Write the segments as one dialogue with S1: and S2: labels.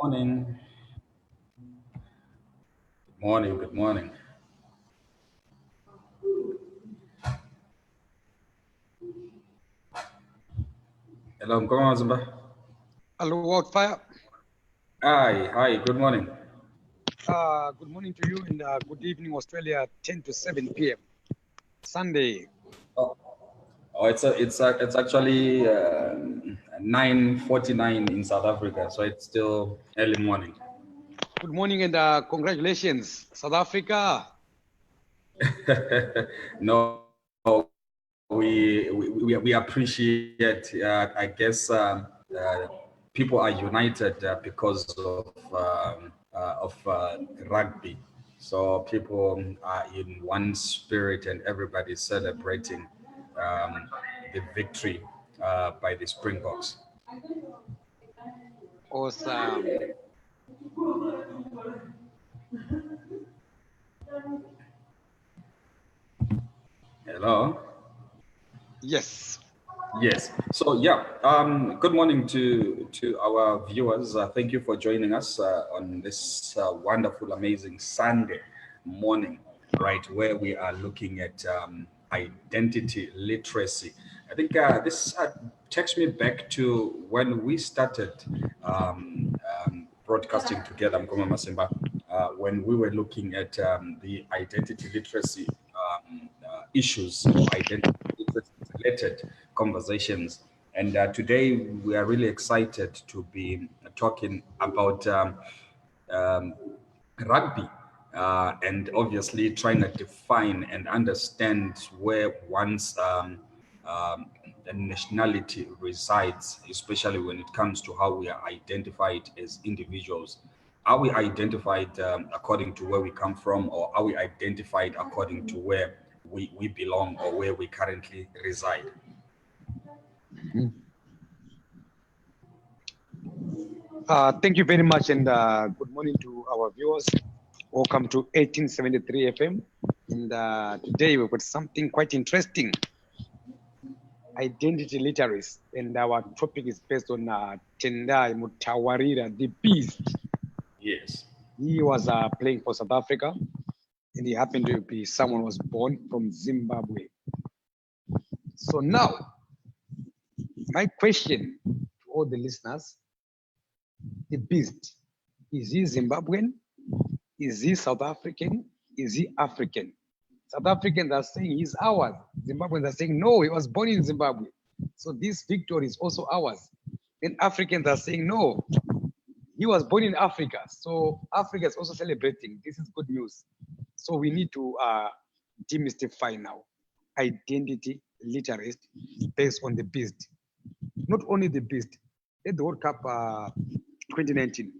S1: Morning. Good morning. Good morning. Hello, Mukoma, Masimba.
S2: Hello, Wildfire.
S1: Hi. Good morning.
S2: Good morning to you and good evening, Australia, 10 to 7 p.m. Sunday.
S1: Oh, it's actually 9:49 in South Africa, so it's still early morning.
S2: Good morning and congratulations, South Africa.
S1: No, we appreciate. I guess people are united because of rugby. So people are in one spirit, and everybody's celebrating the victory by the Springboks.
S2: Awesome.
S1: Hello.
S2: Yes.
S1: Yes. So yeah. Good morning to our viewers. Thank you for joining us on this wonderful, amazing Sunday morning, right, where we are looking at identity literacy. I think this takes me back to when we started broadcasting together, Mukoma Masimba, when we were looking at the identity literacy issues or identity related conversations. And today we are really excited to be talking about rugby and obviously trying to define and understand where one's nationality resides, especially when it comes to how we are identified as individuals. Are we identified according to where we come from, or are we identified according to where we belong or where we currently reside?
S2: Thank you very much and good morning to our viewers. Welcome to 1873 FM. And today we've got something quite interesting. Identity literacy. And our topic is based on Tendai Mtawarira, the beast.
S1: Yes.
S2: He was playing for South Africa, and he happened to be someone who was born from Zimbabwe. So now, my question to all the listeners, the beast, is he Zimbabwean? Is he South African? Is he African? South Africans are saying he's ours. Zimbabweans are saying, no, he was born in Zimbabwe. So this victory is also ours. Then Africans are saying, no, he was born in Africa. So Africa is also celebrating. This is good news. So we need to demystify now identity literacy based on the beast. Not only the beast. At the World Cup 2019,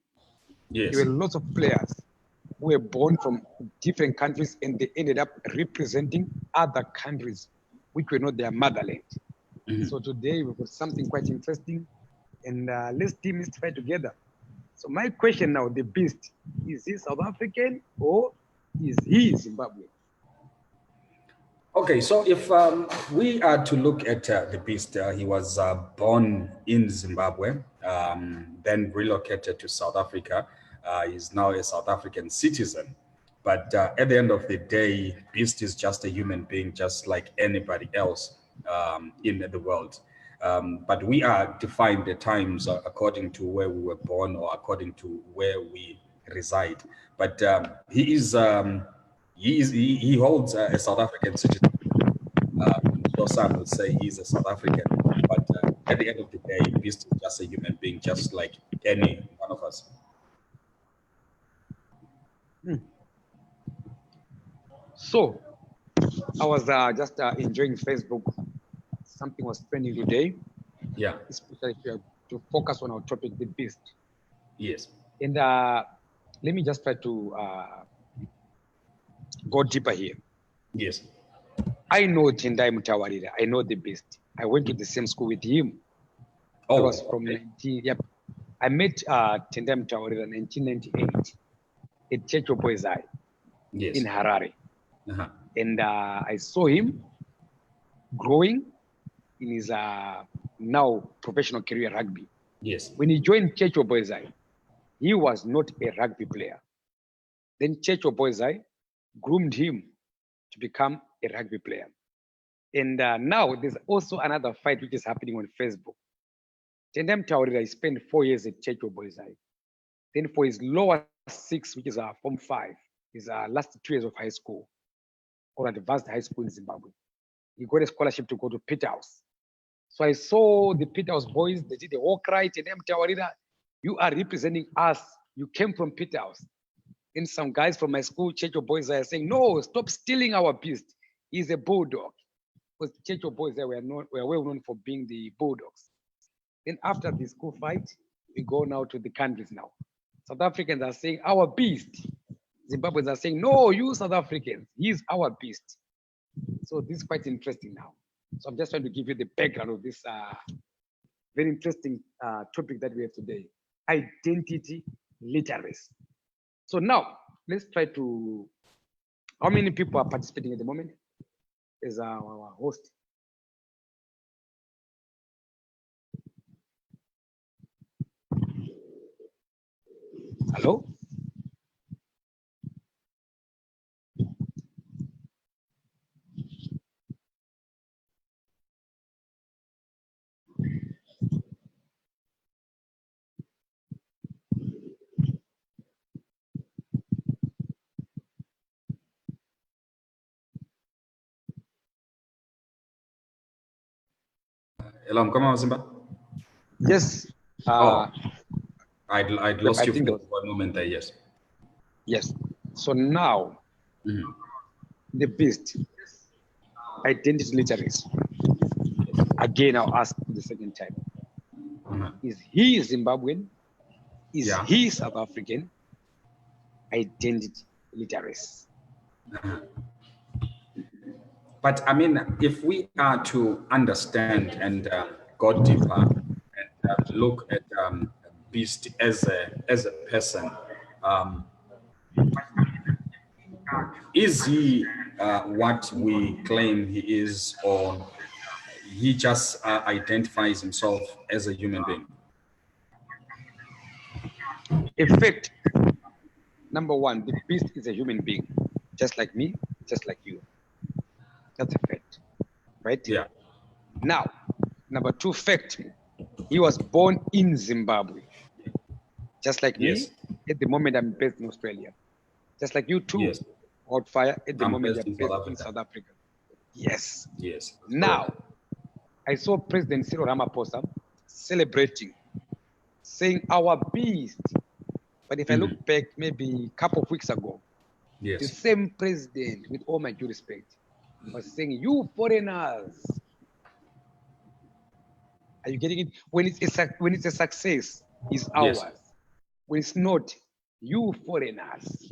S1: Yes.
S2: there were lots of players who were born from different countries and they ended up representing other countries which were not their motherland.
S1: Mhm.
S2: So today we've got something quite interesting, and let's demystify together. So my question now, the beast, is he South African or is he Zimbabwean?
S1: Okay, so if we are to look at the beast, he was born in Zimbabwe, then relocated to South Africa. He's now a South African citizen. But at the end of the day, beast is just a human being, just like anybody else in the world. But we are defined at times according to where we were born or according to where we reside. But he holds a South African citizenship. So some would say he's a South African, but at the end of the day, Beast is just a human being, just like any one of us.
S2: So I was just enjoying Facebook. Something was trending today,
S1: Yeah.
S2: especially to focus on our topic, the beast.
S1: Yes.
S2: And let me just try to go deeper here.
S1: Yes.
S2: I know Tendai Mtawarira. I know the beast. I went to the same school with him.
S1: Oh,
S2: I was from
S1: okay.
S2: 19. Yep. I met Tendai Mtawarira in 1998 at Church of Boys High
S1: Yes.
S2: in Harare.
S1: Uh-huh.
S2: And I saw him growing in his now professional career rugby.
S1: Yes.
S2: When he joined Church of Boys High, he was not a rugby player. Then Checho Boyzai groomed him to become a rugby player. And now there's also another fight which is happening on Facebook. Mtawarira spent 4 years at Checho Boyzai. Then for his lower 6, which is Form 5, his last 2 years of high school or advanced high school in Zimbabwe, he got a scholarship to go to Peterhouse. So I saw the Peterhouse boys, they did the walk right, and Mtawarira, you are representing us. You came from Peterhouse. And some guys from my school, Checho Boys, are saying, no, stop stealing our beast. He's a bulldog. Because Checho Boys were well known for being the bulldogs. Then after the school fight, we go now to the countries now. South Africans are saying, our beast. Zimbabweans are saying, no, you South Africans, he's our beast. So this is quite interesting now. So I'm just trying to give you the background of this very interesting topic that we have today, identity literacy. So now let's try to, how many people are participating at the moment as our host? Hello?
S1: Hello, Mukoma, Masimba?
S2: Yes.
S1: I'd lost you for one moment there, yes.
S2: Yes. So now, the beast, identity literacy. Again, I'll ask the second time. Is he Zimbabwean? Is he South African? Identity literacy.
S1: But I mean, if we are to understand and go deeper and look at Beast as a person, is he what we claim he is, or he just identifies himself as a human being?
S2: In fact, number one, the beast is a human being, just like me, just like you. That's a fact, right?
S1: Yeah.
S2: Now, number two fact, he was born in Zimbabwe, just like me. At the moment, I'm based in Australia, just like you too. Wildfire. At the moment, you're based in South Africa. Yes.
S1: Yes.
S2: Now, I saw President Cyril Ramaphosa celebrating, saying our beast. But if I look back, maybe a couple of weeks ago, the same president, with all my due respect, was saying, you foreigners. Are you getting it? When it's a success, it's ours. When it's not, you foreigners.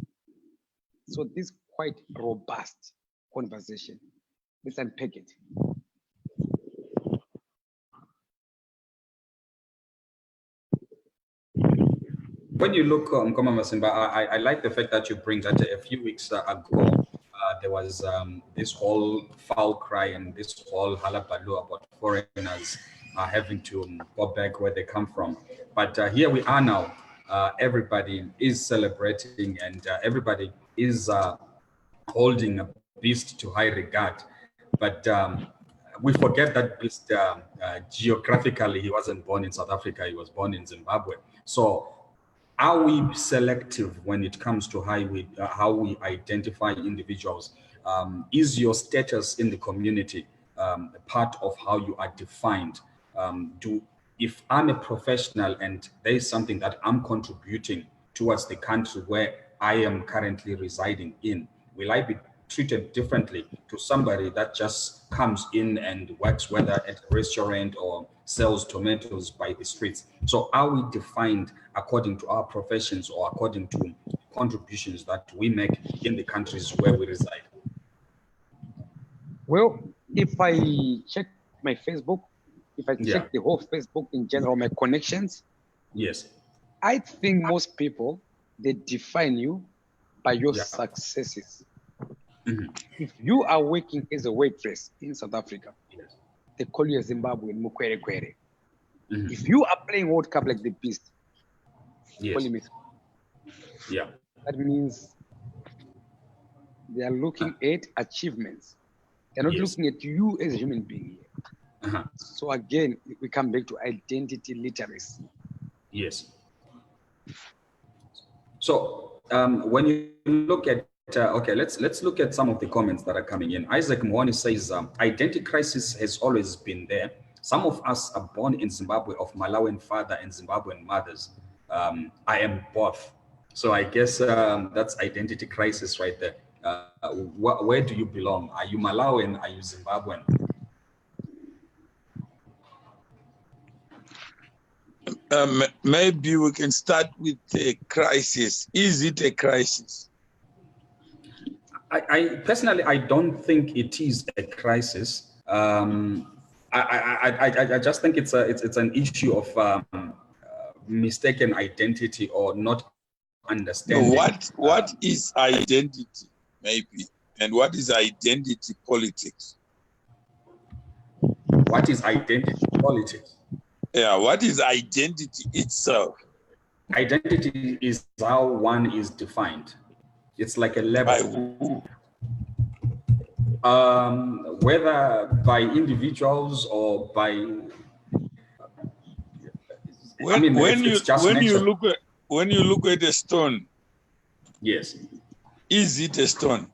S2: So this is quite robust conversation. Let's unpack it.
S1: When you look, Mukoma Masimba, I like the fact that you bring that a few weeks ago, there was this whole foul cry and this whole halabaloo about foreigners having to go back where they come from. But here we are now. Everybody is celebrating and everybody is holding a beast to high regard. But we forget that beast geographically, he wasn't born in South Africa, he was born in Zimbabwe. So are we selective when it comes to how we identify individuals? Is your status in the community part of how you are defined? If I'm a professional and there is something that I'm contributing towards the country where I am currently residing in, will I be treated differently to somebody that just comes in and works, whether at a restaurant or sells tomatoes by the streets? So are we defined according to our professions or according to contributions that we make in the countries where we reside?
S2: Well, if I check my Facebook, if I check the whole Facebook in general, my connections, I think most people, they define you by your successes. If you are working as a waitress in South Africa, they call you a Zimbabwean Mawere. If you are playing World Cup like the beast, call him
S1: Yeah.
S2: That means they are looking at achievements. They're not
S1: Yes.
S2: looking at you as a human being here.
S1: Uh-huh.
S2: So again, we come back to identity literacy.
S1: Yes. So when you look at okay, let's look at some of the comments that are coming in. Isaac Mwani says identity crisis has always been there. Some of us are born in Zimbabwe of Malawian father and Zimbabwean mothers. I am both. So I guess that's identity crisis right there. Where do you belong? Are you Malawian? Are you Zimbabwean?
S3: Maybe we can start with a crisis. Is it a crisis?
S1: I personally, I don't think it is a crisis. I just think it's an issue of mistaken identity or not understanding.
S3: What is identity, maybe, and what is identity politics?
S1: What is identity politics?
S3: Yeah, what is identity itself?
S1: Identity is how one is defined. It's like a label.
S3: By who?
S1: Whether by individuals or by.
S3: When you look at a stone,
S1: yes,
S3: is it a stone?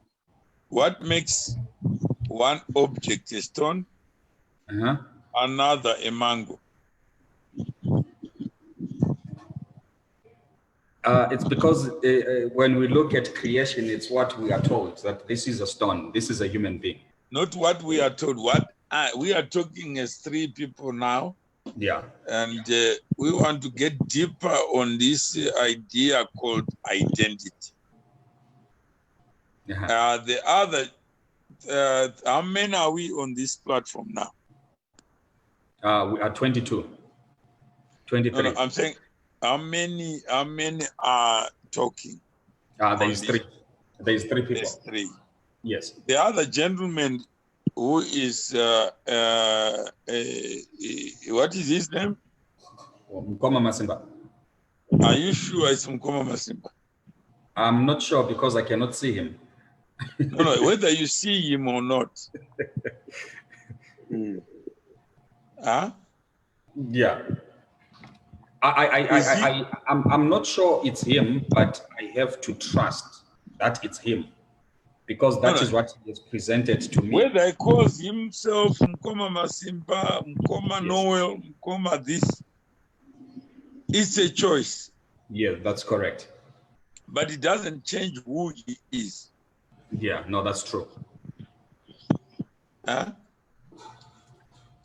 S3: What makes one object a stone, another a mango?
S1: It's because when we look at creation, it's what we are told, that this is a stone, this is a human being.
S3: Not what we are told. What we are talking as three people now.
S1: Yeah.
S3: And we want to get deeper on this idea called identity. The other, how many are we on this platform now?
S1: We are 22. 23.
S3: No, I'm saying, how many are talking?
S1: There is three. There is three people.
S3: There's three.
S1: Yes.
S3: The other gentleman who is, what is his name?
S1: Mukoma Masimba.
S3: Are you sure it's Mukoma Masimba?
S1: I'm not sure because I cannot see him.
S3: No, whether you see him or not. Huh?
S1: Yeah. I'm not sure it's him, but I have to trust that it's him because that is what he has presented to me.
S3: Whether he calls himself Mukoma Masimba, Mukoma Noel, Mukoma this, it's a choice.
S1: Yeah, that's correct.
S3: But it doesn't change who he is.
S1: Yeah, no, that's true.
S3: Huh?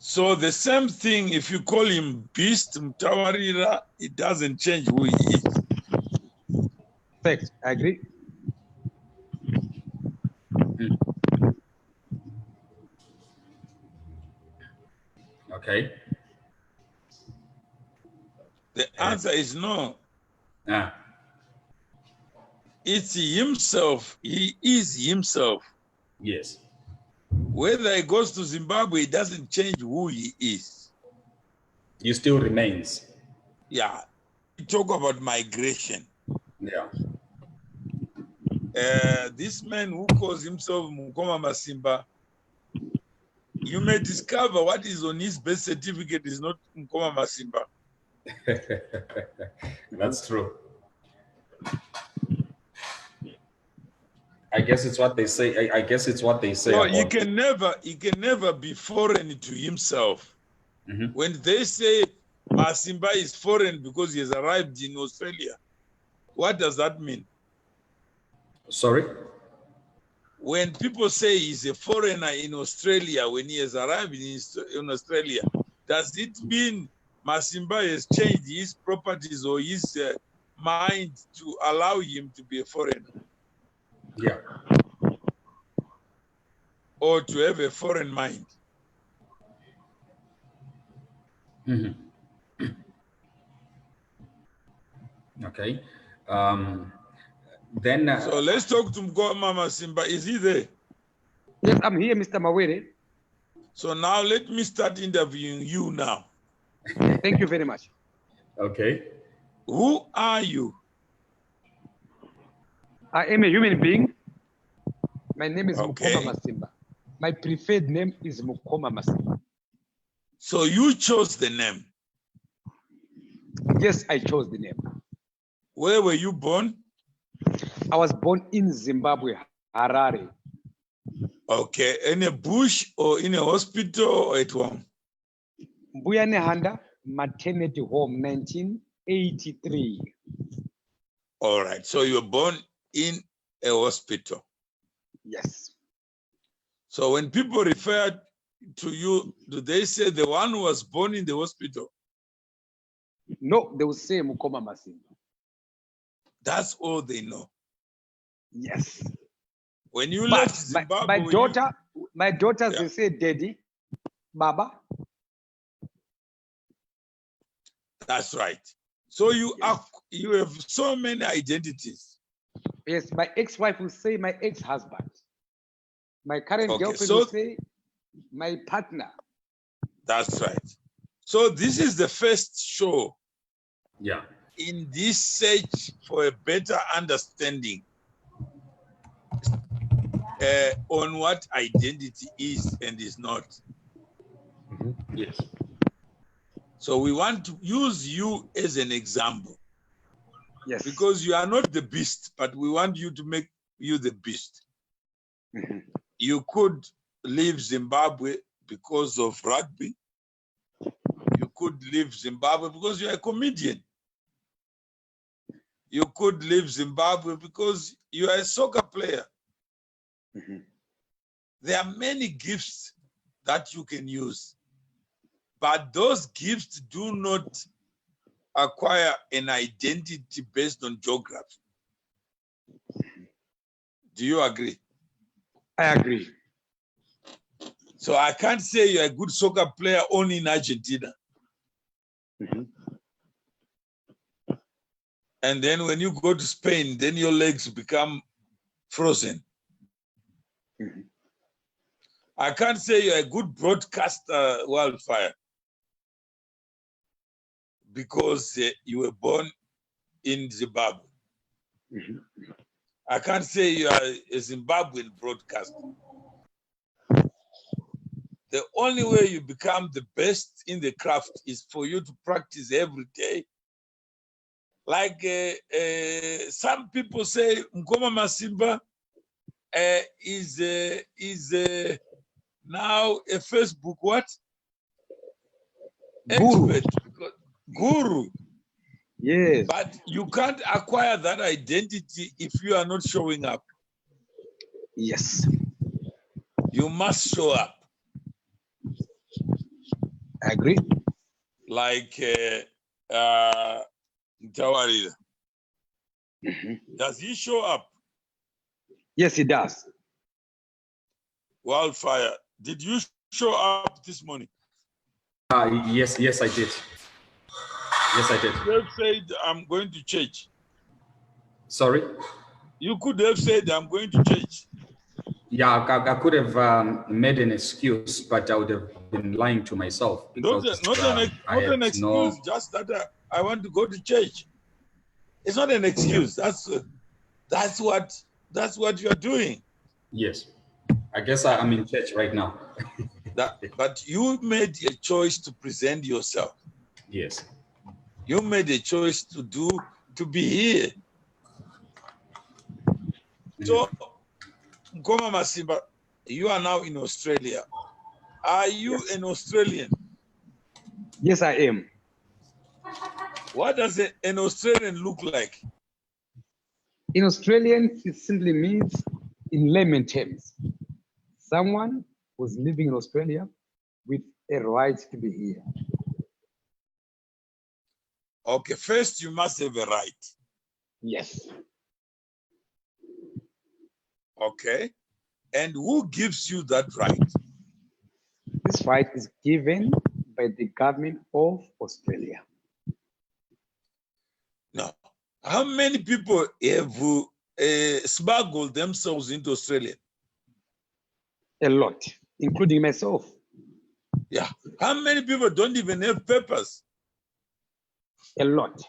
S3: So the same thing, if you call him Beast, Mtawarira, it doesn't change who he is.
S2: Fact, I agree.
S1: Okay.
S3: The answer is no.
S1: Ah.
S3: It's himself. He is himself.
S1: Yes.
S3: Whether he goes to Zimbabwe, it doesn't change who he is.
S1: He still remains.
S3: Yeah. We talk about migration.
S1: Yeah.
S3: This man who calls himself Mukoma Masimba, you may discover what is on his birth certificate is not Mukoma Masimba.
S1: That's true. I guess it's what they say. I guess it's what they say.
S3: No, he can never be foreign to himself. When they say Masimba is foreign because he has arrived in Australia, what does that mean?
S1: Sorry?
S3: When people say he's a foreigner in Australia, when he has arrived in Australia, does it mean Masimba has changed his properties or his mind to allow him to be a foreigner?
S1: Yeah.
S3: Or to have a foreign mind?
S1: Okay. Then.
S3: So let's talk to Mukoma Masimba. Is he there?
S2: Yes, I'm here, Mr. Mawere.
S3: So now let me start interviewing you now.
S2: Thank you very much.
S1: Okay.
S3: Who are you?
S2: I am a human being. My name is
S3: Okay.
S2: Mukoma Masimba. My preferred name is Mukoma Masimba.
S3: So you chose the name.
S2: Yes, I chose the name.
S3: Where were you born?
S2: I was born in Zimbabwe, Harare.
S3: Okay. In a bush or in a hospital or at home?
S2: Mbuyane Maternity Home, 1983.
S3: All right. So you were born in a hospital.
S2: Yes.
S3: So when people refer to you, do they say the one who was born in the hospital?
S2: No, they will say Mukoma Masimba.
S3: That's all they know.
S2: Yes.
S3: When you
S2: But
S3: left Zimbabwe,
S2: my daughters,
S3: Yeah.
S2: they say Daddy, Baba.
S3: That's right. So you have so many identities.
S2: Yes, my ex-wife will say my ex-husband. My current
S3: Okay,
S2: girlfriend
S3: so-
S2: will say my partner.
S3: That's right. So this is the first show
S1: Yeah.
S3: in this search for a better understanding on what identity is and is not.
S1: Yes.
S3: So we want to use you as an example
S2: Yes.
S3: because you are not the beast, but we want you to make you the beast.
S2: Mhm.
S3: You could leave Zimbabwe because of rugby. You could leave Zimbabwe because you're a comedian. You could leave Zimbabwe because you are a soccer player.
S2: Mhm.
S3: There are many gifts that you can use, but those gifts do not acquire an identity based on geography. Do you agree?
S2: I agree.
S3: So I can't say you're a good soccer player only in Argentina.
S2: Mhm.
S3: And then when you go to Spain, then your legs become frozen.
S2: Mhm.
S3: I can't say you're a good broadcaster, Wildfire, because you were born in Zimbabwe.
S2: Mhm.
S3: I can't say you are a Zimbabwean broadcaster. The only way you become the best in the craft is for you to practice every day. Like some people say, Mukoma Masimba is now a Facebook what?
S2: Guru.
S3: Expert. Guru.
S2: Yes.
S3: But you can't acquire that identity if you are not showing up.
S2: Yes.
S3: You must show up.
S2: I agree.
S3: Like Mtawarira.
S2: Mhm.
S3: Does he show up?
S2: Yes, it does.
S3: Wildfire, did you show up this morning?
S1: Yes, I did. Yes, I did.
S3: You have said, I'm going to church.
S1: Sorry?
S3: You could have said, I'm going to church.
S1: Yeah, I could have made an excuse, but I would have been lying to myself
S3: Not
S1: because
S3: an excuse, just that I want to go to church. It's not an excuse. That's what you are doing.
S1: Yes. I guess I'm in church right now.
S3: But you made a choice to present yourself.
S1: Yes.
S3: You made a choice to be here. So, Mukoma Masimba, you are now in Australia. Are you
S2: Yes.
S3: an Australian?
S2: Yes, I am.
S3: What does an Australian look like?
S2: In Australian, it simply means, in layman terms, someone who's living in Australia with a right to be here.
S3: Okay, first you must have a right.
S2: Yes.
S3: Okay. And who gives you that right?
S2: This right is given by the government of Australia.
S3: Now, how many people have smuggled themselves into Australia?
S2: A lot, including myself.
S3: Yeah. How many people don't even have papers?
S2: A lot.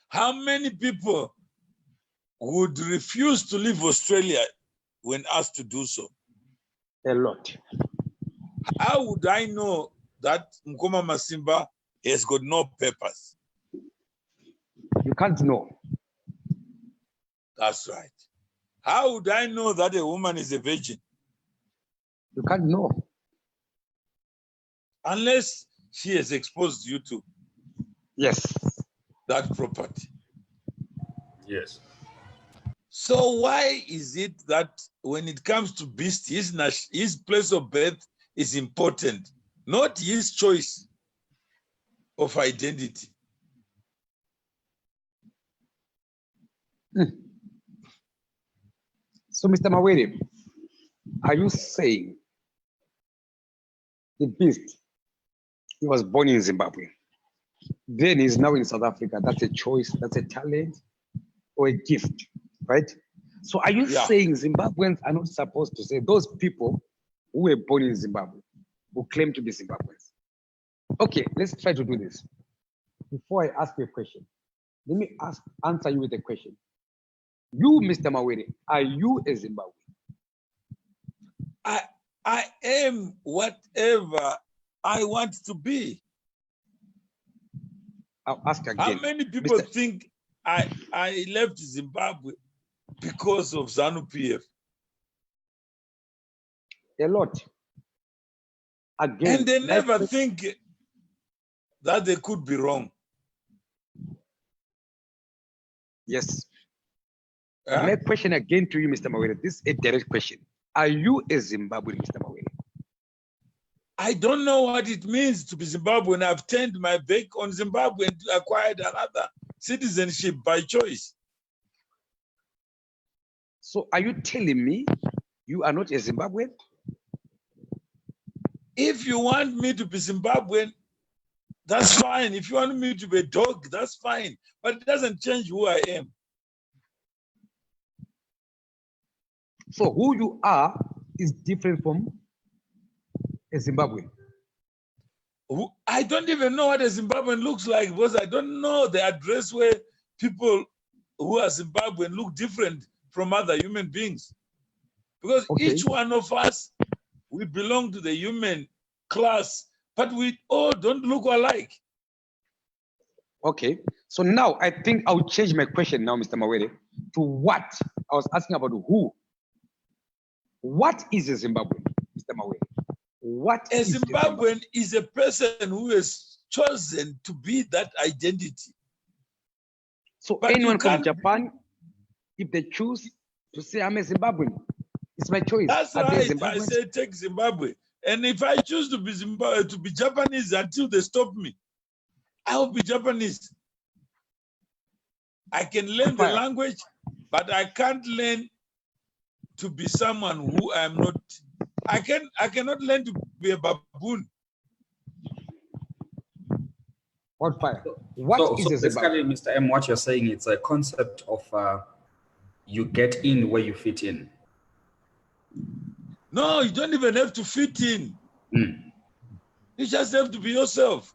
S3: How many people would refuse to leave Australia when asked to do so?
S2: A lot.
S3: How would I know that Mukoma Masimba has got no papers?
S2: You can't know.
S3: That's right. How would I know that a woman is a virgin?
S2: You can't know.
S3: Unless she has exposed you to
S2: Yes.
S3: that property.
S1: Yes.
S3: So why is it that when it comes to beast, his place of birth is important, not his choice of identity?
S2: So, Mr. Mawere, are you saying the beast, he was born in Zimbabwe, then he's now in South Africa? That's a choice, that's a talent, or a gift, right? So are you saying Zimbabweans are not supposed to say those people who were born in Zimbabwe, who claim to be Zimbabweans? Okay, let's try to do this. Before I ask you a question, let me answer you with a question. You, Mr. Mawere, are you a Zimbabwean?
S3: I am whatever I want to be.
S2: I'll ask again.
S3: How many people think I left Zimbabwe because of ZANU-PF?
S2: A lot. Again.
S3: And they never think that they could be wrong.
S2: Yes. My question again to you, Mr. Mawere, this is a direct question. Are you a Zimbabwean, Mr. Mawere?
S3: I don't know what it means to be Zimbabwean. I've turned my back on Zimbabwe and acquired another citizenship by choice.
S2: So are you telling me you are not a Zimbabwean?
S3: If you want me to be Zimbabwean, that's fine. If you want me to be a dog, that's fine. But it doesn't change who I am.
S2: So who you are is different from a Zimbabwean.
S3: I don't even know what a Zimbabwean looks like because I don't know the address where people who are Zimbabwean look different from other human beings. Because each one of us, we belong to the human class, but we all don't look alike.
S2: Okay, so now I think I'll change my question now, Mr. Mawere, to what? I was asking about who. What is a Zimbabwean, Mr. Mawere? What
S3: a Zimbabwean is a person who has chosen to be that identity.
S2: So but anyone from Japan, if they choose to say I'm a Zimbabwean, it's my choice.
S3: That's right. I say take Zimbabwe. And if I choose to be Japanese until they stop me, I will be Japanese. I can learn the language, but I can't learn to be someone who I'm not. I cannot learn to be a baboon.
S2: Wildfire. What is
S1: basically, Mr. M, what you're saying, it's a concept of you get in where you fit in.
S3: No, you don't even have to fit in. You just have to be yourself.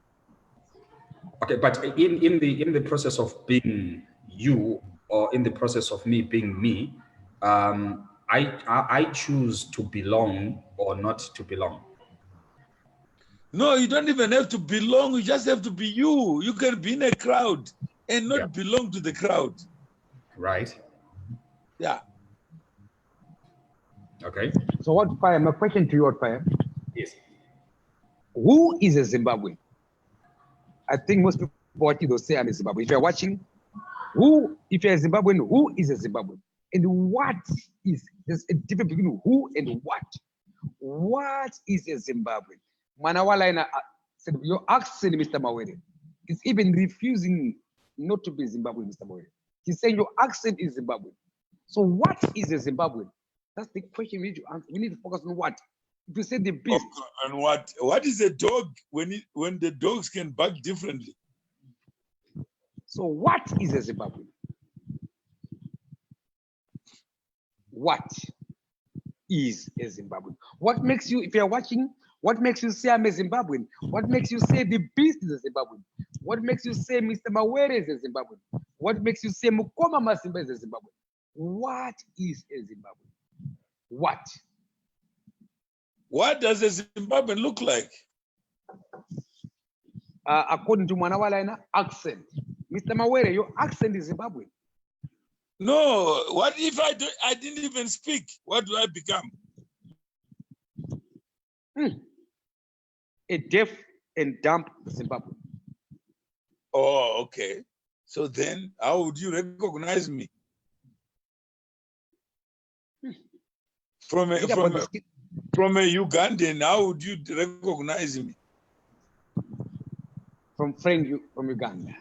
S1: Okay, but in the process of being you, or in the process of me being me, I choose to belong or not to belong.
S3: No, you don't even have to belong. You just have to be you. You can be in a crowd and not belong to the crowd.
S1: Right.
S3: Yeah.
S1: Okay.
S2: So Wildfire, my question to you, Wildfire.
S1: Yes.
S2: Who is a Zimbabwean? I think most people watching will say I'm a Zimbabwean. If you're watching, if you're a Zimbabwean, who is a Zimbabwean? And what is, there's a difference between who and what. What is a Zimbabwean? Manawala said, your accent, Mr. Mawere, is even refusing not to be Zimbabwean, Mr. Mawere. He's saying your accent is Zimbabwean. So what is a Zimbabwean? That's the question we need to answer. We need to focus on what. If you say the beast.
S3: And what is a dog when the dogs can bark differently?
S2: So what is a Zimbabwean? What is a Zimbabwean? What makes you, if you're watching, what makes you say I'm a Zimbabwean? What makes you say the beast is a Zimbabwean? What makes you say Mr. Mawere is a Zimbabwean? What makes you say Mukoma Masimba is a Zimbabwean? What is a Zimbabwean? What?
S3: What does a Zimbabwean look like?
S2: According to Manawalaina accent, Mr. Mawere, your accent is Zimbabwean.
S3: No, what if I didn't even speak? What do I become?
S2: A deaf and dumb Zimbabwean.
S3: Oh, okay. So then how would you recognize me? From a Ugandan, how would you recognize me?
S2: From Uganda.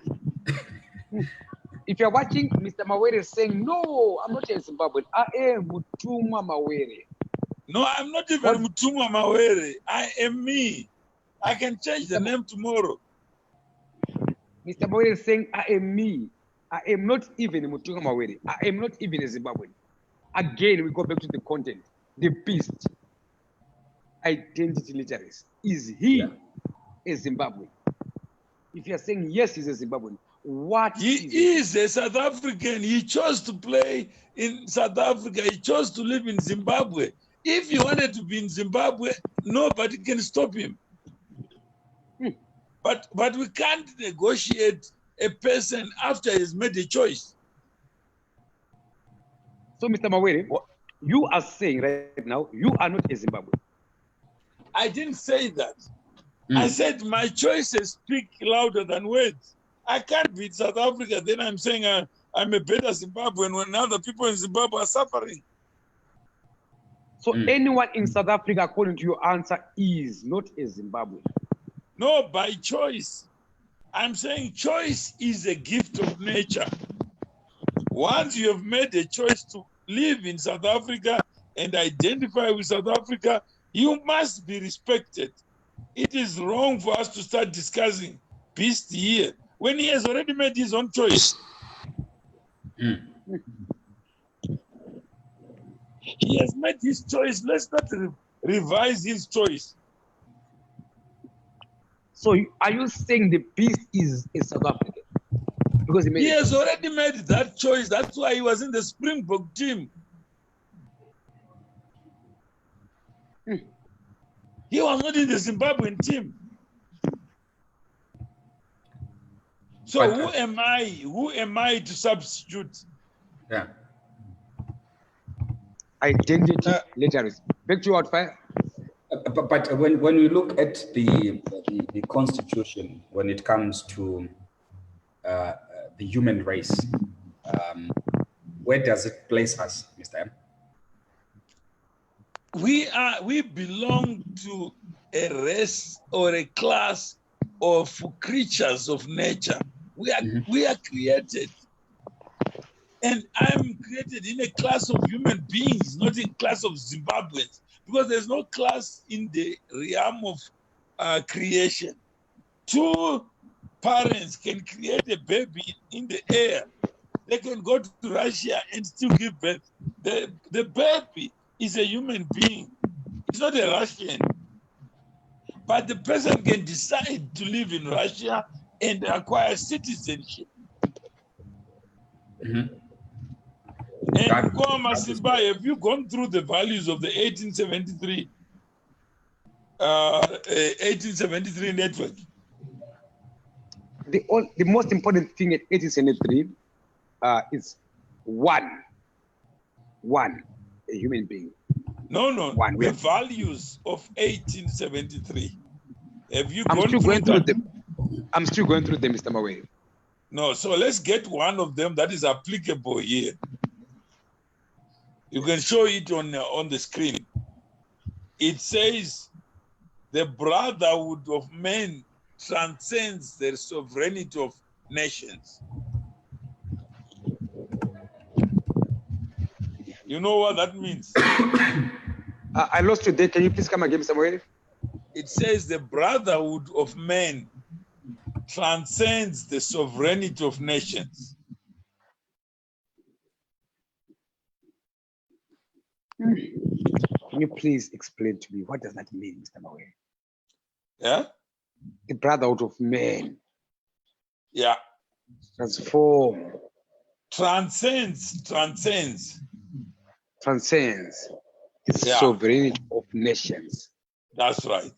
S2: If you're watching, Mr. Mawere is saying, no, I'm not a Zimbabwean. I am Mutumwa Mawere.
S3: No, I'm not even Mutumwa Mawere. I am me. I can change the name tomorrow.
S2: Mr. Mawere is saying, I am me. I am not even Mutumwa Mawere. I am not even a Zimbabwean. Again, we go back to the content. The beast, identity literacy. Is he a Zimbabwean? If you're saying yes, he's a Zimbabwean, what
S3: he is a South African. He chose to play in South Africa. He chose to live in Zimbabwe. If he wanted to be in Zimbabwe, nobody can stop him. But we can't negotiate a person after he's made a choice.
S2: So, Mr. Mawere, you are saying right now, you are not a Zimbabwean.
S3: I didn't say that. I said my choices speak louder than words. I can't be in South Africa, then I'm saying I'm a better Zimbabwean when other people in Zimbabwe are suffering.
S2: So anyone in South Africa, according to your answer, is not a Zimbabwean?
S3: No, by choice. I'm saying choice is a gift of nature. Once you have made a choice to live in South Africa and identify with South Africa, you must be respected. It is wrong for us to start discussing beast here when he has already made his own choice. He has made his choice. Let's not revise his choice.
S2: So are you saying the beast is a South African? Because
S3: he has already made that choice. That's why he was in the Springbok team. He was not in the Zimbabwean team. So who am I? Who am I to substitute?
S1: Yeah.
S2: Identity literacy. Back to Wildfire.
S1: But when we look at the Constitution, when it comes to the human race, where does it place us, Mr. M?
S3: We belong to a race or a class of creatures of nature. We are created. And I'm created in a class of human beings, not in a class of Zimbabweans, because there's no class in the realm of creation. Two parents can create a baby in the air. They can go to Russia and still give birth. The baby is a human being. It's not a Russian. But the person can decide to live in Russia and acquire citizenship. And Masimba, have you gone through the values of the 1873 network?
S2: The most important thing at 1873 is one, a human being.
S3: No, the values of 1873. Have you gone through them?
S2: I'm still going through them, Mr. Mawere.
S3: No, so let's get one of them that is applicable here. You can show it on the screen. It says, the brotherhood of men transcends the sovereignty of nations. You know what that means?
S2: I lost you there. Can you please come again, Mr. Mawere?
S3: It says the brotherhood of men transcends the sovereignty of nations.
S2: Can you please explain to me what does that mean, Mr. Mawere?
S3: Yeah?
S2: The brotherhood of men.
S3: Yeah.
S2: Transform
S3: Transcends.
S2: Transcends the
S3: Yeah.
S2: sovereignty of nations.
S3: That's right.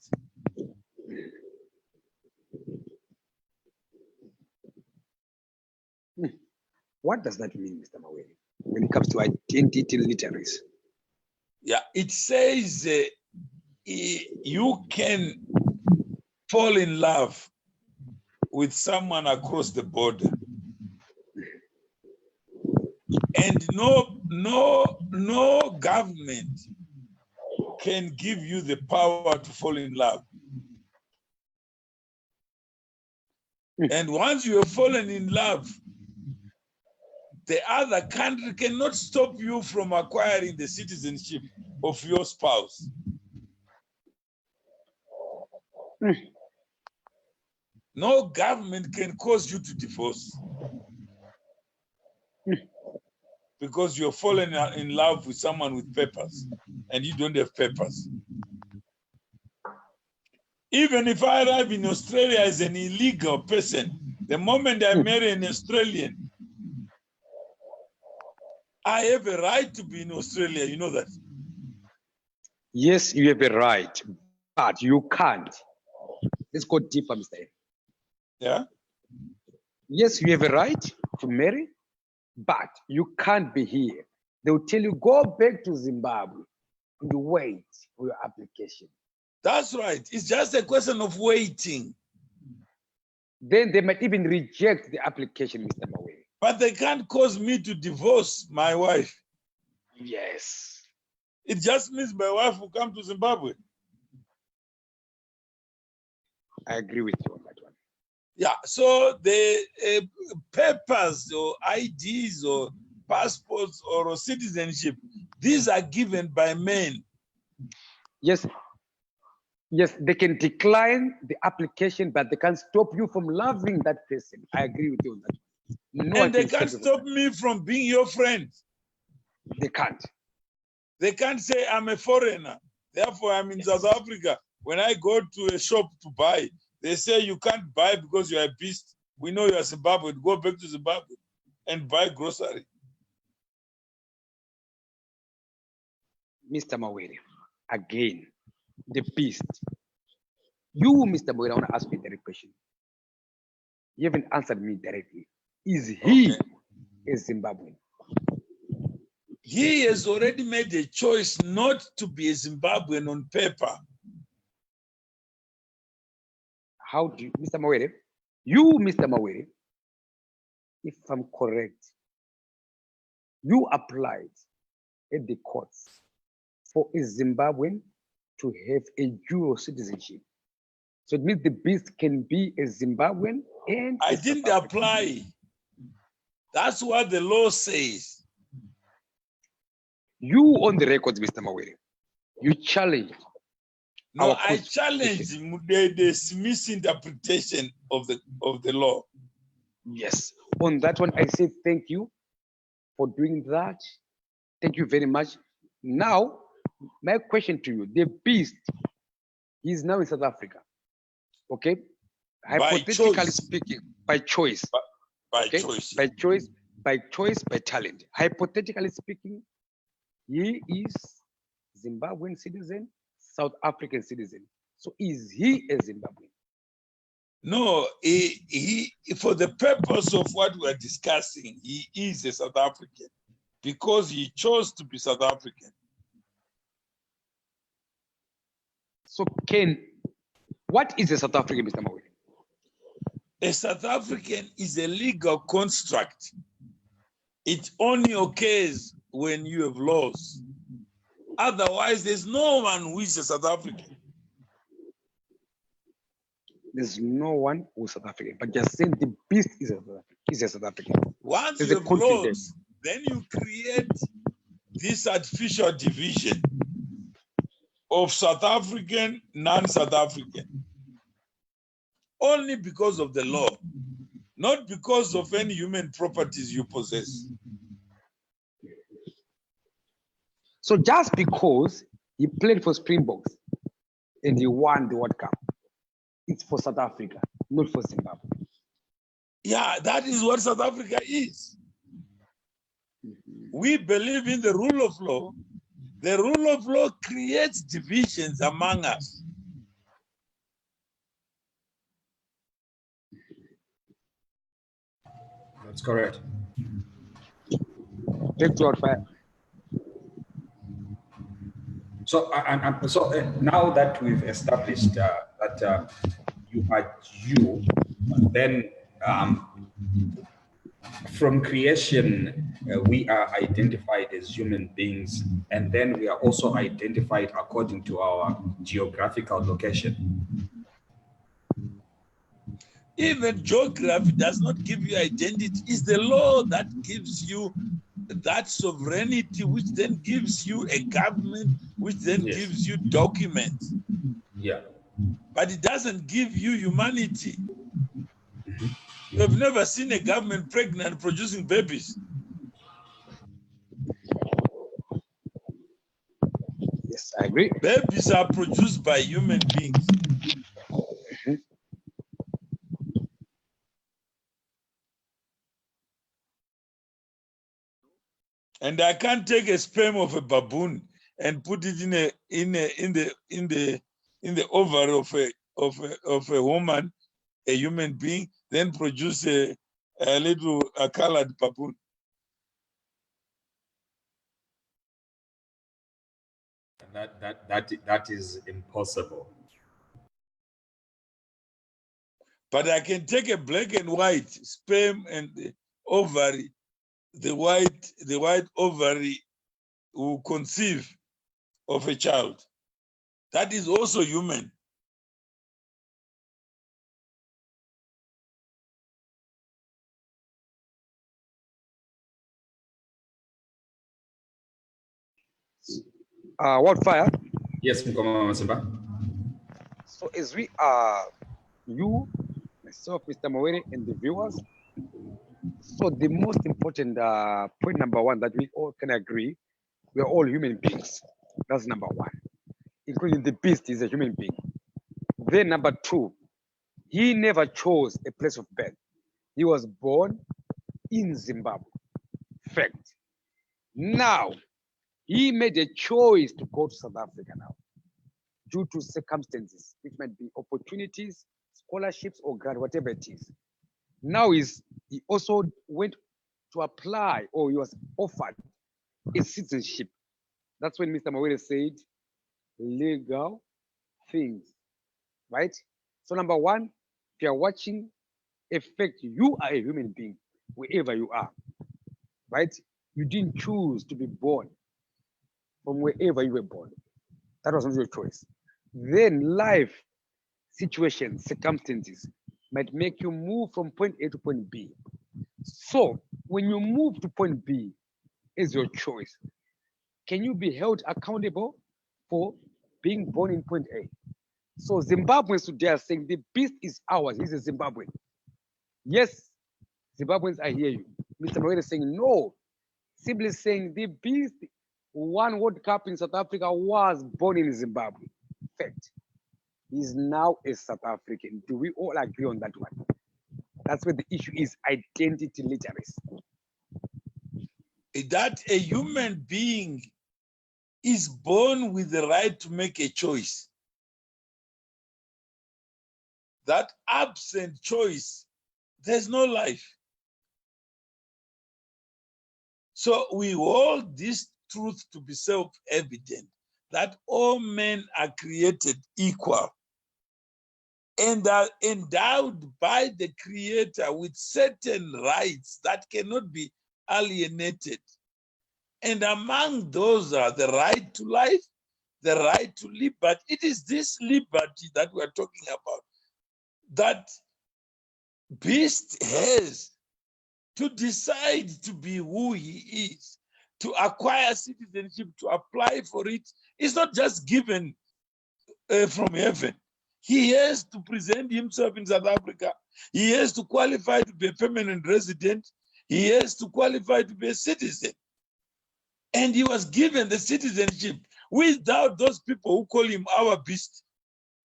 S2: What does that mean, Mr. Mawere, when it comes to identity literacy?
S3: Yeah, it says you can fall in love with someone across the border, and no government can give you the power to fall in love. And once you have fallen in love, the other country cannot stop you from acquiring the citizenship of your spouse. No government can cause you to divorce because you're fallen in love with someone with papers and you don't have papers. Even if I arrive in Australia as an illegal person, the moment I marry an Australian, I have a right to be in Australia, you know that?
S2: Yes, you have a right, but you can't. Let's go deeper, Mr. A.
S3: Yeah?
S2: Yes, you have a right to marry, but you can't be here. They will tell you, go back to Zimbabwe and wait for your application.
S3: That's right. It's just a question of waiting.
S2: Then they might even reject the application, Mr. Mawere.
S3: But they can't cause me to divorce my wife.
S2: Yes.
S3: It just means my wife will come to Zimbabwe.
S2: I agree with you on that one.
S3: Yeah, so the papers or IDs or passports or citizenship, these are given by men.
S2: Yes. Yes, they can decline the application, but they can't stop you from loving that person. I agree with you on that. No,
S3: And they can't stop me from being your friend.
S2: They can't.
S3: They can't say I'm a foreigner. Therefore, I'm in South Africa. When I go to a shop to buy, they say you can't buy because you're a beast. We know you're Zimbabwean. Go back to Zimbabwe and buy grocery.
S2: Mr. Mawere, again, the beast. You, Mr. Mawere, I want to ask you a direct question. You haven't answered me directly. Is he a Zimbabwean?
S3: He has already made a choice not to be a Zimbabwean on paper.
S2: How do you, Mr. Mawere, you, Mr. Mawere, if I'm correct, you applied at the courts for a Zimbabwean to have a dual citizenship. So it means the beast can be a Zimbabwean and
S3: I didn't apply. That's what the law says.
S2: You on the records, Mr. Mawere, you challenged.
S3: No, I challenged the misinterpretation of the law.
S2: Yes. On that one, I say thank you for doing that. Thank you very much. Now, my question to you, the beast is now in South Africa. Okay? Hypothetically speaking, by choice.
S3: By choice.
S2: By choice, by talent. Hypothetically speaking, he is Zimbabwean citizen, South African citizen. So is he a Zimbabwean?
S3: No, he for the purpose of what we're discussing, he is a South African because he chose to be South African.
S2: So what is a South African, Mr. Mawere?
S3: A South African is a legal construct. It only occurs when you have laws. Otherwise, there's no one who is a South African.
S2: There's no one who is South African, but just saying the beast is a South African.
S3: Once you have laws, then you create this artificial division of South African, non-South African. Only because of the law, not because of any human properties you possess.
S2: So just because he played for Springboks and he won the World Cup, it's for South Africa, not for Zimbabwe.
S3: Yeah, that is what South Africa is. We believe in the rule of law. The rule of law creates divisions among us.
S1: That's correct.
S2: Take to Wildfire.
S1: So, now that we've established that you are you, then from creation, we are identified as human beings, and then we are also identified according to our geographical location.
S3: Even geography does not give you identity. It's the law that gives you that sovereignty, which then gives you a government, which then
S1: Yes.
S3: gives you documents.
S1: Yeah.
S3: But it doesn't give you humanity. You have never seen a government pregnant producing babies.
S2: Yes, I agree.
S3: Babies are produced by human beings. And I can't take a sperm of a baboon and put it in the ovary of a woman, a human being, then produce a colored baboon.
S1: That is impossible.
S3: But I can take a black and white sperm and the ovary. The white ovary will conceive of a child. That is also human.
S2: Wildfire.
S1: Yes, Mukoma, Masimba.
S2: So as we are, you, myself, Mr. Mawere, and the viewers, so the most important point number one that we all can agree, we are all human beings. That's number one, including the beast is a human being. Then number two, he never chose a place of birth. He was born in Zimbabwe. Fact. Now, he made a choice to go to South Africa now due to circumstances, which might be opportunities, scholarships, or grant, whatever it is. Now he also went to apply, or he was offered a citizenship. That's when Mr. Mawere said legal things, right? So number one, if you're watching, effect, you are a human being, wherever you are, right? You didn't choose to be born from wherever you were born. That was not your choice. Then life, situations, circumstances might make you move from point A to point B. So when you move to point B, is your choice. Can you be held accountable for being born in point A? So Zimbabweans today are saying the beast is ours. He's a Zimbabwean. Yes, Zimbabweans, I hear you. Mr. Mawere is saying no. Simply saying the beast won World Cup in South Africa was born in Zimbabwe. Fact. He's now a South African. Do we all agree on that one? That's where the issue is, identity literacy.
S3: That a human being is born with the right to make a choice. That absent choice, there's no life. So we hold this truth to be self-evident, that all men are created equal and are endowed by the Creator with certain rights that cannot be alienated. And among those are the right to life, the right to live. But it is this liberty that we're talking about, that beast has to decide to be who he is, to acquire citizenship, to apply for it. It's not just given from heaven. He has to present himself in South Africa. He has to qualify to be a permanent resident. He has to qualify to be a citizen. And he was given the citizenship without those people who call him our beast.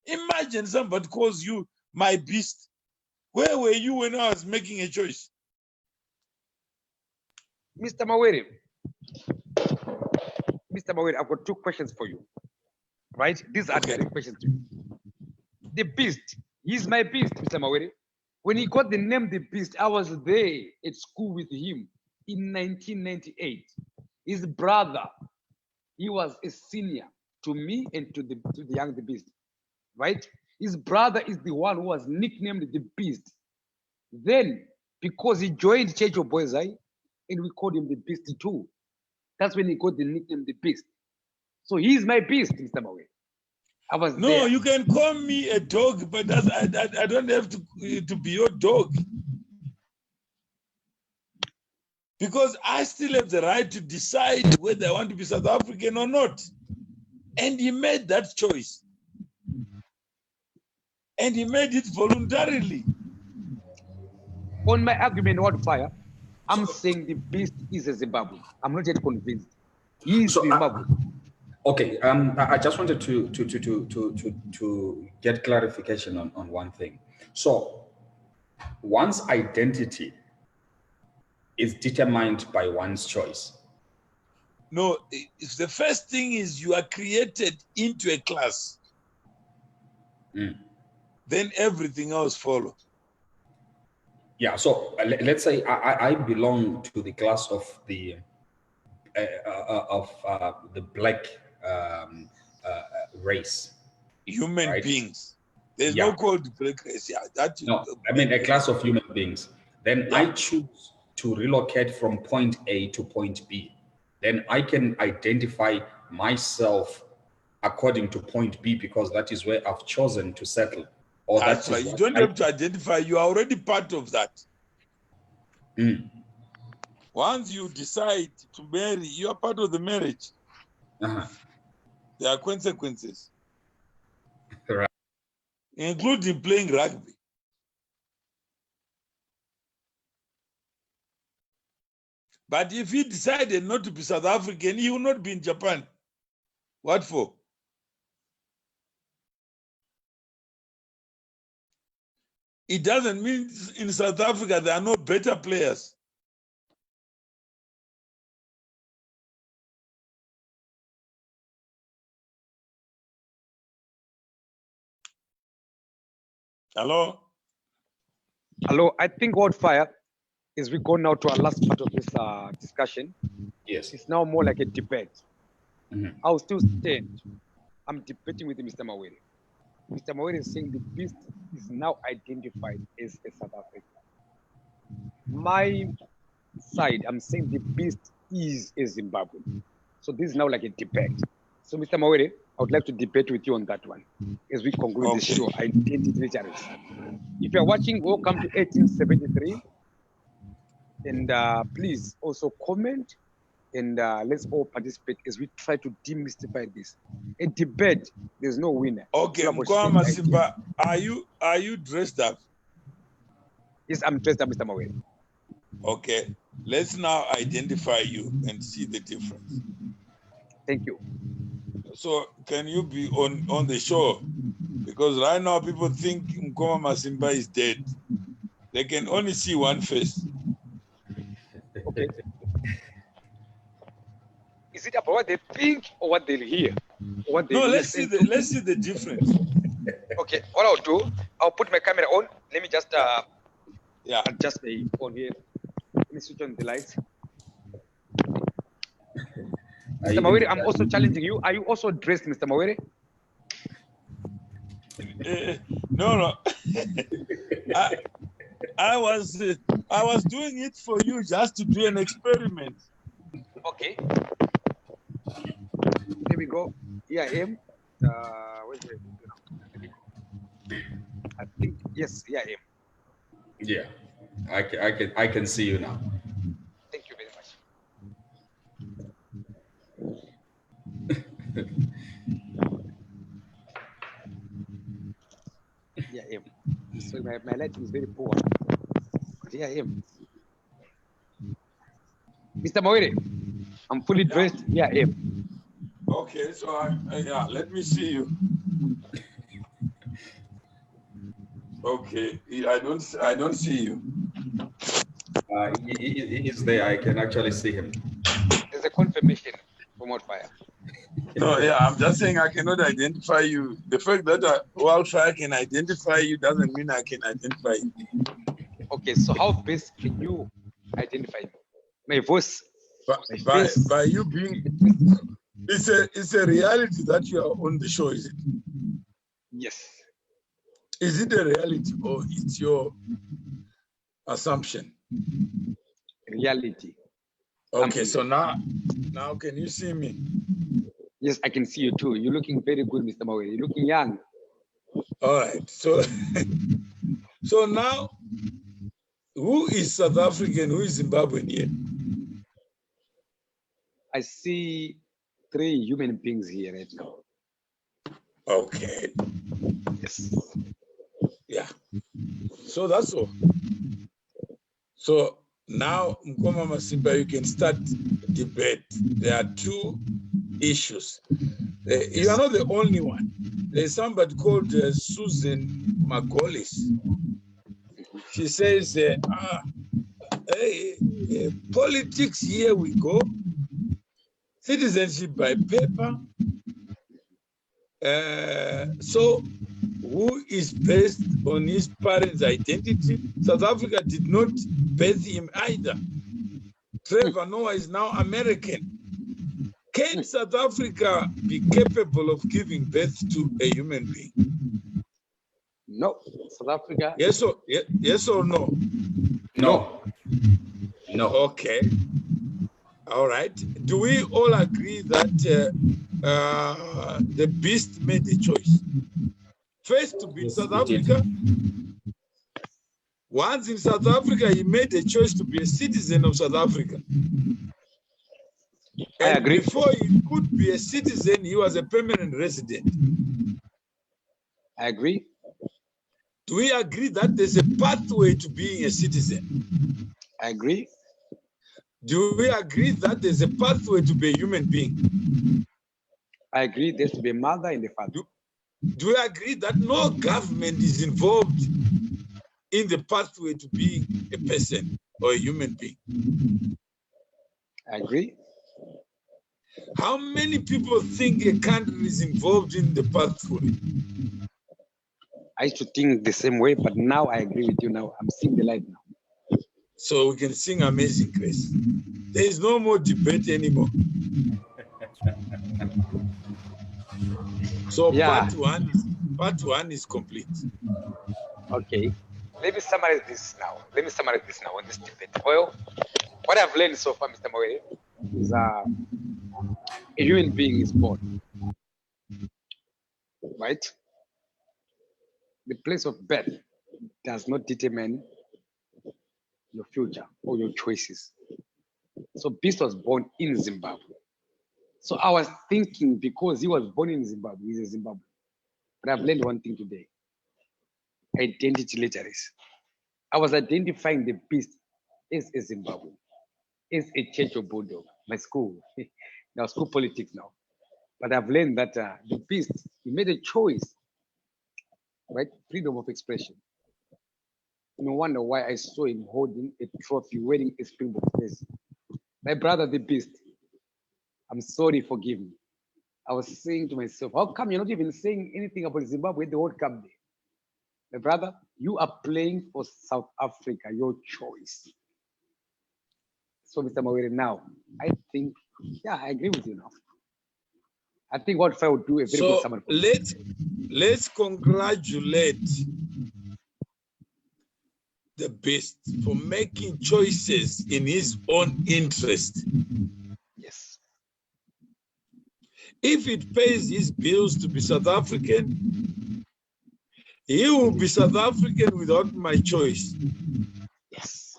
S3: Imagine somebody calls you my beast. Where were you when I was making a choice?
S2: Mr. Mawere, Mr. Mawere, I've got two questions for you. Right? These are
S3: Okay.
S2: direct questions to you. The Beast. He's my Beast, Mr. Mawere. When he got the name The Beast, I was there at school with him in 1998. His brother, he was a senior to me and to the young The Beast. Right? His brother is the one who was nicknamed The Beast. Then, because he joined Church of Boys High, and we called him The Beast too. That's when he got the nickname The Beast. So he's my Beast, Mr. Mawere. I was
S3: No,
S2: there.
S3: you can call me a dog, but I don't have to be your dog. Because I still have the right to decide whether I want to be South African or not. And he made that choice. And he made it voluntarily.
S2: On my argument, Wildfire, I'm saying The Beast is a Zimbabwean. I'm not yet convinced. He is Zimbabwean.
S1: Okay, I just wanted to get clarification on one thing. So, one's identity is determined by one's choice.
S3: No, it's the first thing is you are created into a class. Then everything else follows.
S1: Yeah, so let's say I belong to the class of the black race.
S3: Human
S1: right?
S3: beings. There's
S1: Yeah.
S3: no called black race. Yeah, that
S1: No, I mean a class of human beings. Then I choose to relocate from point A to point B. Then I can identify myself according to point B because that is where I've chosen to settle. Or
S3: That's
S1: that is
S3: right. You
S1: what
S3: don't have to identify. You are already part of that. Once you decide to marry, you are part of the marriage. There are consequences.
S1: Right.
S3: Including playing rugby. But if he decided not to be South African, he will not be in Japan. What for? It doesn't mean in South Africa there are no better players. Hello?
S2: Hello, I think Wildfire, as we go now to our last part of this discussion,
S1: Yes.
S2: it's now more like a debate. I'll still stand. I'm debating with Mr. Mawere. Mr. Mawere is saying The Beast is now identified as a South African. My side, I'm saying The Beast is a Zimbabwean. So this is now like a debate. So Mr. Mawere, I would like to debate with you on that one as we conclude the show, Identity Literals. If you're watching, welcome to 1873. And please also comment and let's all participate as we try to demystify this. A debate, there's no winner.
S3: Okay, Mukoma, Masimba, are you dressed up?
S2: Yes, I'm dressed up, Mr. Mawere.
S3: Okay, let's now identify you and see the difference.
S2: Thank you.
S3: So can you be on the show? Because right now people think Mukoma Masimba is dead. They can only see one face.
S2: Okay. Is it about what they think or what they'll hear? Or what they
S3: let's see the difference.
S2: Okay, what I'll do, I'll put my camera on. Let me just adjust the phone here. Let me switch on the lights. Mr. Mawere, I'm also challenging you. Are you also dressed, Mr. Mawere?
S3: No. I was doing it for you just to do an experiment.
S2: Okay. Here we go. Here I am. Where's the, I think yes. Here I am.
S1: Yeah, I can see you now.
S2: Thank you very much. Here I am. So my light is very poor. But here I am. Mr. Mawere, I'm fully dressed. Here I am.
S3: Okay, so let me see you. Okay, I don't see you.
S1: He is there. I can actually see him.
S2: There's confirmation from Wildfire.
S3: No, yeah, I'm just saying I cannot identify you. The fact that Wildfire can identify you doesn't mean I can identify you.
S2: Okay, so how best can you identify me? My voice, my face.
S3: By you being, it's a reality that you are on the show, is it?
S2: Yes.
S3: Is it a reality or it's your assumption?
S2: Reality.
S3: Okay, so now can you see me?
S2: Yes, I can see you too. You're looking very good, Mr. Mawere. You're looking young.
S3: All right. So so now, who is South African? Who is Zimbabwean here?
S2: I see 3 human beings here right now.
S3: Okay.
S2: Yes.
S3: Yeah. So that's all. So now, Mukoma Masimba, you can start debate. There are 2 issues. You are not the only one. There's somebody called Susan Margolis. She says, politics, here we go. Citizenship by paper. So who is based on his parents' identity? South Africa did not birth him either. Trevor Noah is now American. Can South Africa be capable of giving birth to a human being?
S2: No. South Africa?
S3: Yes or no?
S1: No. No.
S3: Okay. All right. Do we all agree that the beast made a choice? First to be in South Africa. Once in South Africa, he made a choice to be a citizen of South Africa.
S2: I agree.
S3: Before he could be a citizen, he was a permanent resident.
S2: I agree.
S3: Do we agree that there's a pathway to being a citizen?
S2: I agree.
S3: Do we agree that there's a pathway to be a human being?
S2: I agree there's to be a mother and a father.
S3: Do we agree that no government is involved in the pathway to being a person or a human being?
S2: I agree.
S3: How many people think a country is involved in the pathway?
S2: I used to think the same way, but now I agree with you now. I'm seeing the light now.
S3: So we can sing Amazing Grace. There is no more debate anymore. So
S2: Yeah.
S3: part one is complete.
S2: Okay. Let me summarize this now. On this debate. Well, what I've learned so far, Mr. Mawere, is a human being is born. Right? The place of birth does not determine your future or your choices. So Beast was born in Zimbabwe. So I was thinking because he was born in Zimbabwe, he's a Zimbabwean. But I've learned one thing today. Identity literacy. I was identifying the Beast as a Zimbabwean, as a Church of Bulldog, my school. Now school politics now. But I've learned that the Beast, he made a choice, right? Freedom of expression. No wonder why I saw him holding a trophy, wearing a Springbok jersey. My brother, the Beast, I'm sorry, forgive me. I was saying to myself, how come you're not even saying anything about Zimbabwe at the World Cup Day? My brother, you are playing for South Africa, your choice. So, Mr. Mawere, now, I think, yeah, I agree with you now. I think Wildfire would do a very good summary.
S3: Let's congratulate the Beast for making choices in his own interest.
S2: Yes.
S3: If it pays his bills to be South African, he will be South African without my choice.
S2: Yes.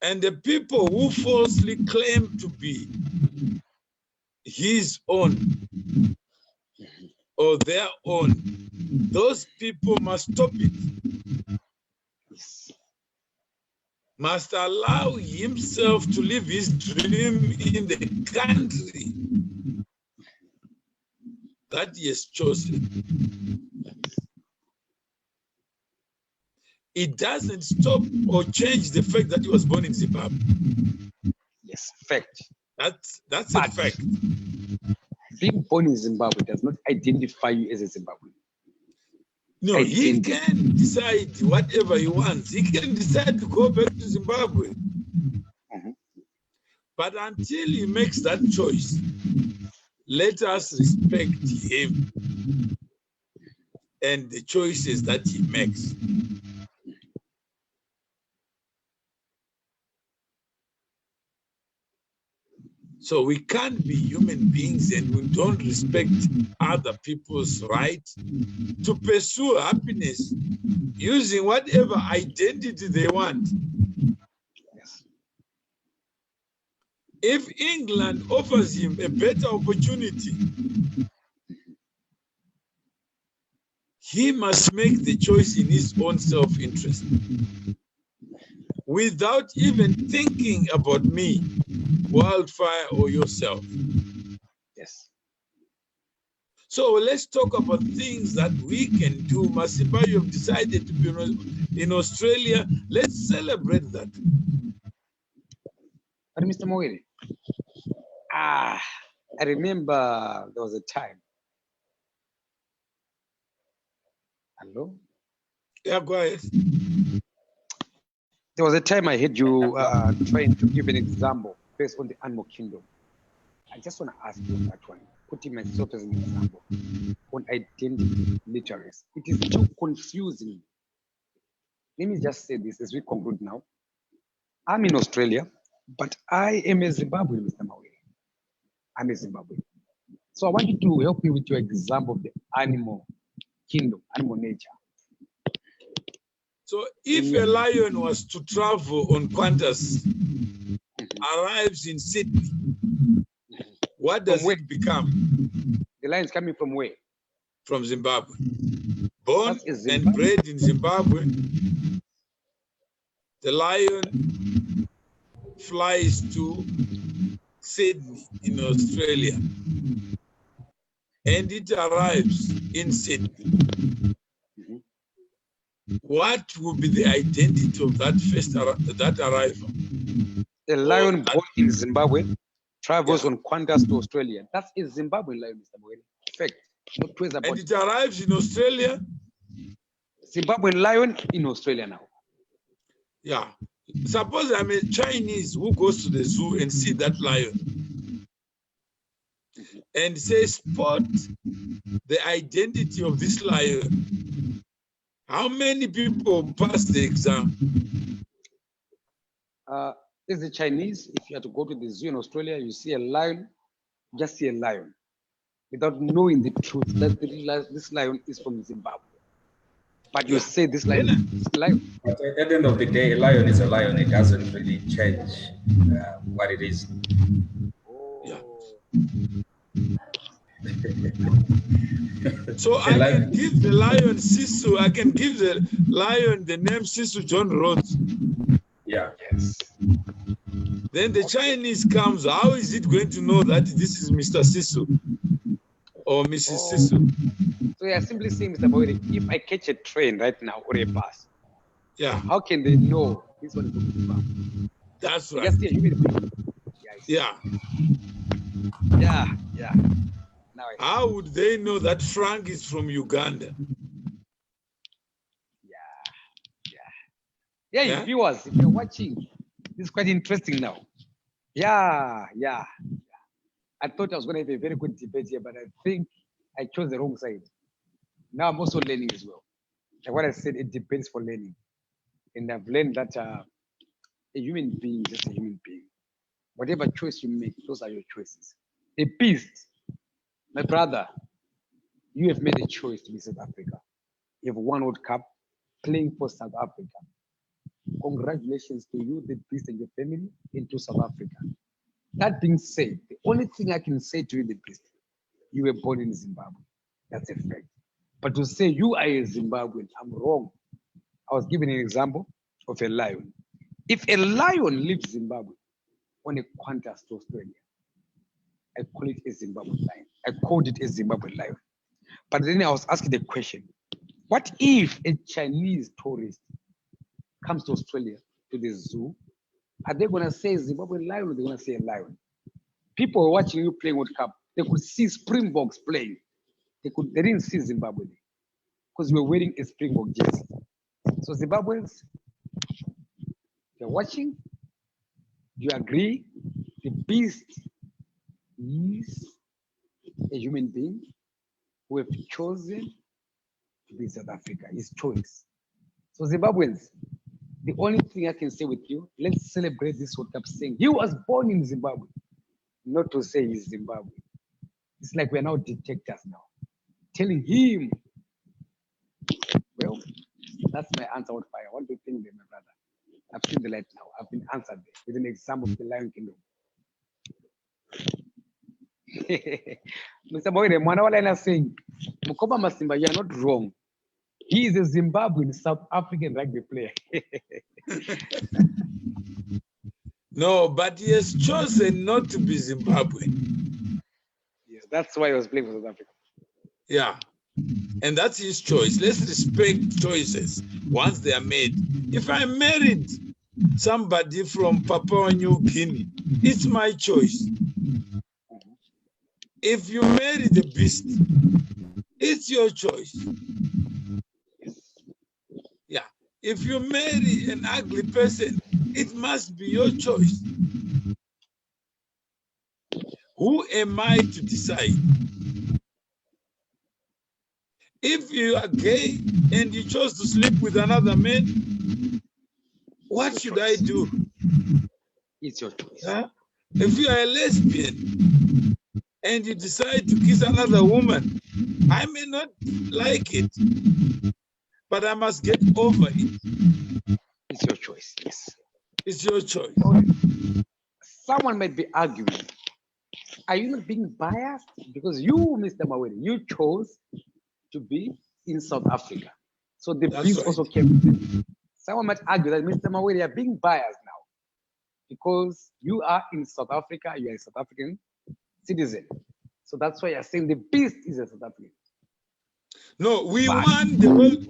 S3: And the people who falsely claim to be his own or their own, those people must stop it.
S2: Yes.
S3: Must allow himself to live his dream in the country that he has chosen. It doesn't stop or change the fact that he was born in Zimbabwe.
S2: Yes, fact.
S3: That's a fact.
S2: Being born in Zimbabwe does not identify you as a Zimbabwean.
S3: No, he can decide whatever he wants. He can decide to go back to Zimbabwe. But until he makes that choice, let us respect him and the choices that he makes. So we can't be human beings and we don't respect other people's right to pursue happiness using whatever identity they want.
S2: Yes.
S3: If England offers him a better opportunity, he must make the choice in his own self-interest without even thinking about me, Wildfire, or yourself.
S2: Yes.
S3: So let's talk about things that we can do. Masimba, you have decided to be in Australia. Let's celebrate that.
S2: But Mr. Mawere, I remember there was a time. Hello?
S3: Yeah, go ahead.
S2: There was a time I heard you trying to give an example based on the animal kingdom. I just want to ask you on that one, putting myself as an example on identity literacy. It is too confusing. Let me just say this as we conclude now. I'm in Australia, but I am a Zimbabwean, Mr. Mawere. I'm a Zimbabwean. So I want you to help me with your example of the animal kingdom, animal nature.
S3: So if a lion was to travel on Qantas, arrives in Sydney, what does it become?
S2: The lion's coming from where?
S3: From Zimbabwe. Born
S2: Zimbabwe?
S3: and bred in Zimbabwe, the lion flies to Sydney in Australia, and it arrives in Sydney. What will be the identity of that arrival?
S2: The lion born in Zimbabwe travels on Qantas to Australia. That's a Zimbabwean lion, Mr. Mawere. Fact.
S3: And it arrives in Australia?
S2: Zimbabwean lion in Australia now.
S3: Yeah. Suppose I'm a Chinese who goes to the zoo and see that lion and says, spot the identity of this lion. How many people pass the exam?
S2: As a Chinese, if you have to go to the zoo in Australia, you see a lion, just see a lion, without knowing the truth that this lion is from Zimbabwe. But you say this lion is a lion.
S1: But at the end of the day, a lion is a lion. It doesn't really change what it is.
S3: Yeah. So I can give the lion Sisu, I can give the lion the name Sisu John Rhodes.
S1: Yeah.
S2: Yes.
S3: Then the Chinese comes, how is it going to know that this is Mr. Sisu or Mrs. Sisu?
S2: So you are simply saying, Mr. Mawere, if I catch a train right now or a bus,
S3: yeah,
S2: how can they know this one is from Zimbabwe?
S3: That's right.
S2: Just see a human being.
S3: Yeah.
S2: Yeah. Now
S3: how would they know that Frank is from Uganda?
S2: Yeah, viewers, if you're watching, this is quite interesting now. Yeah. I thought I was going to have a very good debate here, but I think I chose the wrong side. Now I'm also learning as well. Like what I said, it depends for learning. And I've learned that a human being is just a human being. Whatever choice you make, those are your choices. A beast, my brother, you have made a choice to be South Africa. You have won World Cup playing for South Africa. Congratulations to you, the beast, and your family into South Africa. That being said, the only thing I can say to you, the beast, you were born in Zimbabwe. That's a fact. But to say you are a Zimbabwean, I'm wrong. I was giving an example of a lion. If a lion leaves Zimbabwe on a Qantas to Australia, I call it a Zimbabwean lion. I called it a Zimbabwean lion. But then I was asking the question, what if a Chinese tourist comes to Australia to the zoo? Are they going to say Zimbabwean lion or are they going to say a lion? people were watching you playing World Cup. They could see Springboks playing. They didn't see Zimbabwe because we were wearing a Springbok jersey. So Zimbabweans, you're watching. Do you agree? The beast is a human being who have chosen to be in South Africa. His choice. So Zimbabweans, the only thing I can say with you, let's celebrate this World Cup saying he was born in Zimbabwe, not to say he's Zimbabwe. It's like we're now detectives now, telling him, well, that's my answer, Wildfire. What do you think, my brother? I've seen the light now. I've been answered there with an example of the Lion Kingdom. Mr. Mawere, Mwanawala is saying, Mukoma Masimba, you are not wrong. He is a Zimbabwean South African rugby player.
S3: No, but he has chosen not to be Zimbabwean.
S2: Yes, that's why he was playing for South Africa.
S3: Yeah. And that's his choice. Let's respect choices once they are made. If I married somebody from Papua New Guinea, it's my choice. If you marry the beast, it's your choice. Yeah. If you marry an ugly person, it must be your choice. Who am I to decide? If you are gay and you chose to sleep with another man, what should I do?
S2: It's your choice.
S3: Huh? If you are a lesbian and you decide to kiss another woman, I may not like it, but I must get over it.
S2: It's your choice, yes.
S3: It's your choice.
S2: Someone might be arguing, are you not being biased? Because you, Mr. Mawere, you chose to be in South Africa. So the beast
S3: right.
S2: also came with it. Someone might argue that, Mr. Mawere, you are being biased now because you are in South Africa, you are a South African citizen. So that's why you're saying the beast is a South African.
S3: No, we won the world.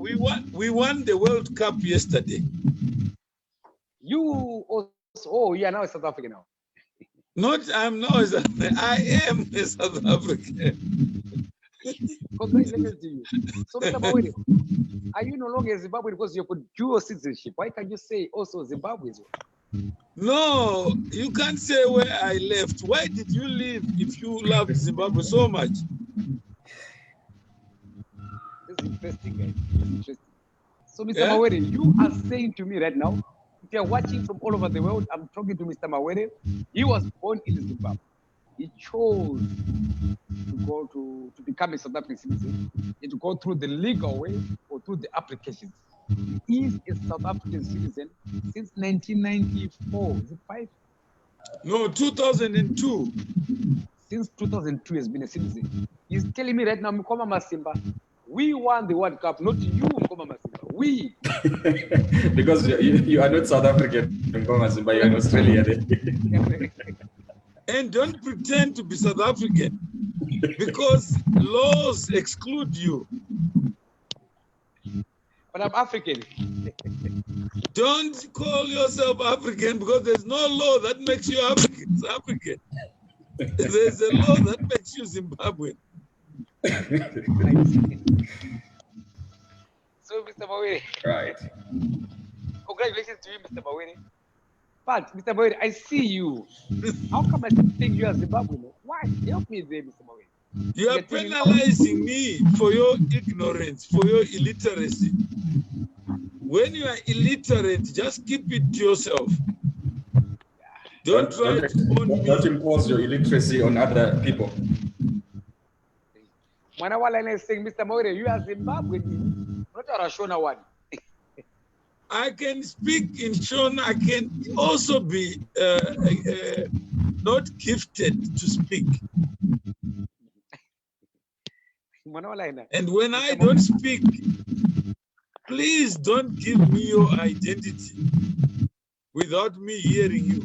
S3: We won the World Cup yesterday.
S2: You also, you are now a South African now.
S3: Not, I'm not. I am a South African.
S2: Congratulations to you. So, Mr. Mawere, are you no longer Zimbabwe because you could dual citizenship? Why can't you say also Zimbabwe as well?
S3: No, you can't say where I left. Why did you leave if you loved Zimbabwe so much?
S2: This is interesting, guys. This is interesting. So, Mr. Mawere, you are saying to me right now, if you're watching from all over the world, I'm talking to Mr. Mawere. He was born in Zimbabwe. He chose to go to become a South African citizen and to go through the legal way or through the applications. He is a South African citizen since 1994. Is it 5?
S3: No, 2002.
S2: Since 2002, he has been a citizen. He's telling me right now, Mukoma Masimba, we won the World Cup, not you, Mukoma Masimba. We.
S1: Because you are not South African, Mukoma Masimba, you are in Australia.
S3: And don't pretend to be South African because laws exclude you.
S2: But I'm African.
S3: Don't call yourself African because there's no law that makes you African. There's a law that makes you Zimbabwean.
S2: So, Mr. Mawere.
S1: Right.
S2: Congratulations to you, Mr. Mawere. But, Mr. Mawere, I see you. How come I think you are Zimbabwean? Why? Help me there, Mr. Mawere.
S3: You are penalizing me for your ignorance, for your illiteracy. When you are illiterate, just keep it to yourself. Don't try to own me.
S1: Don't impose your illiteracy on other people.
S2: Mwanawala is saying, Mr. Mawere, you are Zimbabwean, not a Rashona one.
S3: I can speak in Shona. I can also be not gifted to speak. And when I don't speak, please don't give me your identity without me hearing you.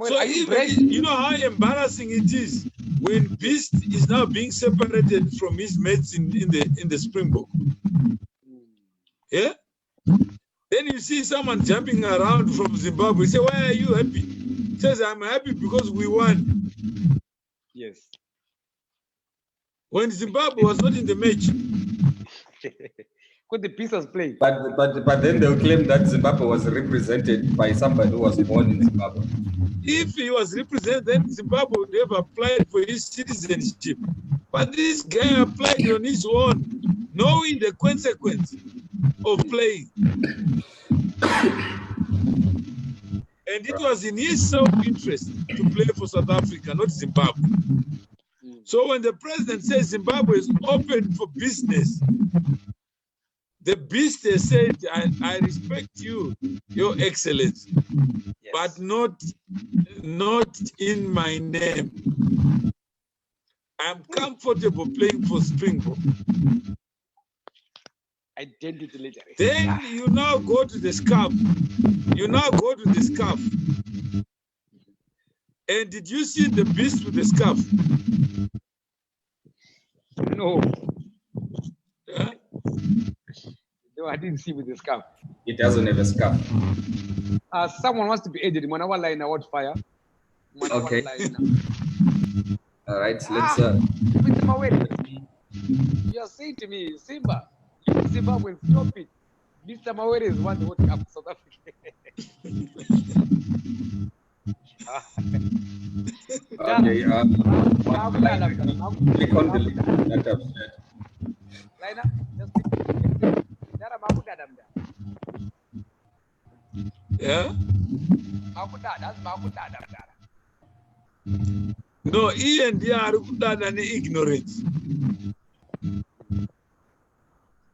S3: So even, you know how embarrassing it is when Beast is now being separated from his mates in the Springbok. Yeah? Then you see someone jumping around from Zimbabwe. You say, why are you happy? says, I'm happy because we won.
S2: Yes.
S3: When Zimbabwe was not in the match.
S2: Because the peace was playing.
S1: But then they'll claim that Zimbabwe was represented by somebody who was born in Zimbabwe.
S3: If he was represented, then Zimbabwe would have applied for his citizenship. But this guy applied on his own, knowing the consequence of playing. And it was in his self-interest to play for South Africa, not Zimbabwe. So when the president says Zimbabwe is open for business, the beast has said, I respect you, Your Excellency, yes, but not in my name. I'm comfortable playing for Springbok.
S2: Identity later.
S3: Then you now go to the scarf. And did you see the beast with the scarf?
S2: No.
S3: Huh?
S2: No, I didn't see with the scarf.
S1: It doesn't have a scarf.
S2: Someone wants to be added. Manawa in a Wildfire.
S1: Okay. All right, let's.
S2: Mr. Mawere, you are saying to me, Simba, you Zimbabwe, stop it. Mr. Mawere is one the World Cup South Africa.
S1: Okay. Click on the link that I've shared.
S2: Lina, just
S3: yeah. No, he and they are ignorant.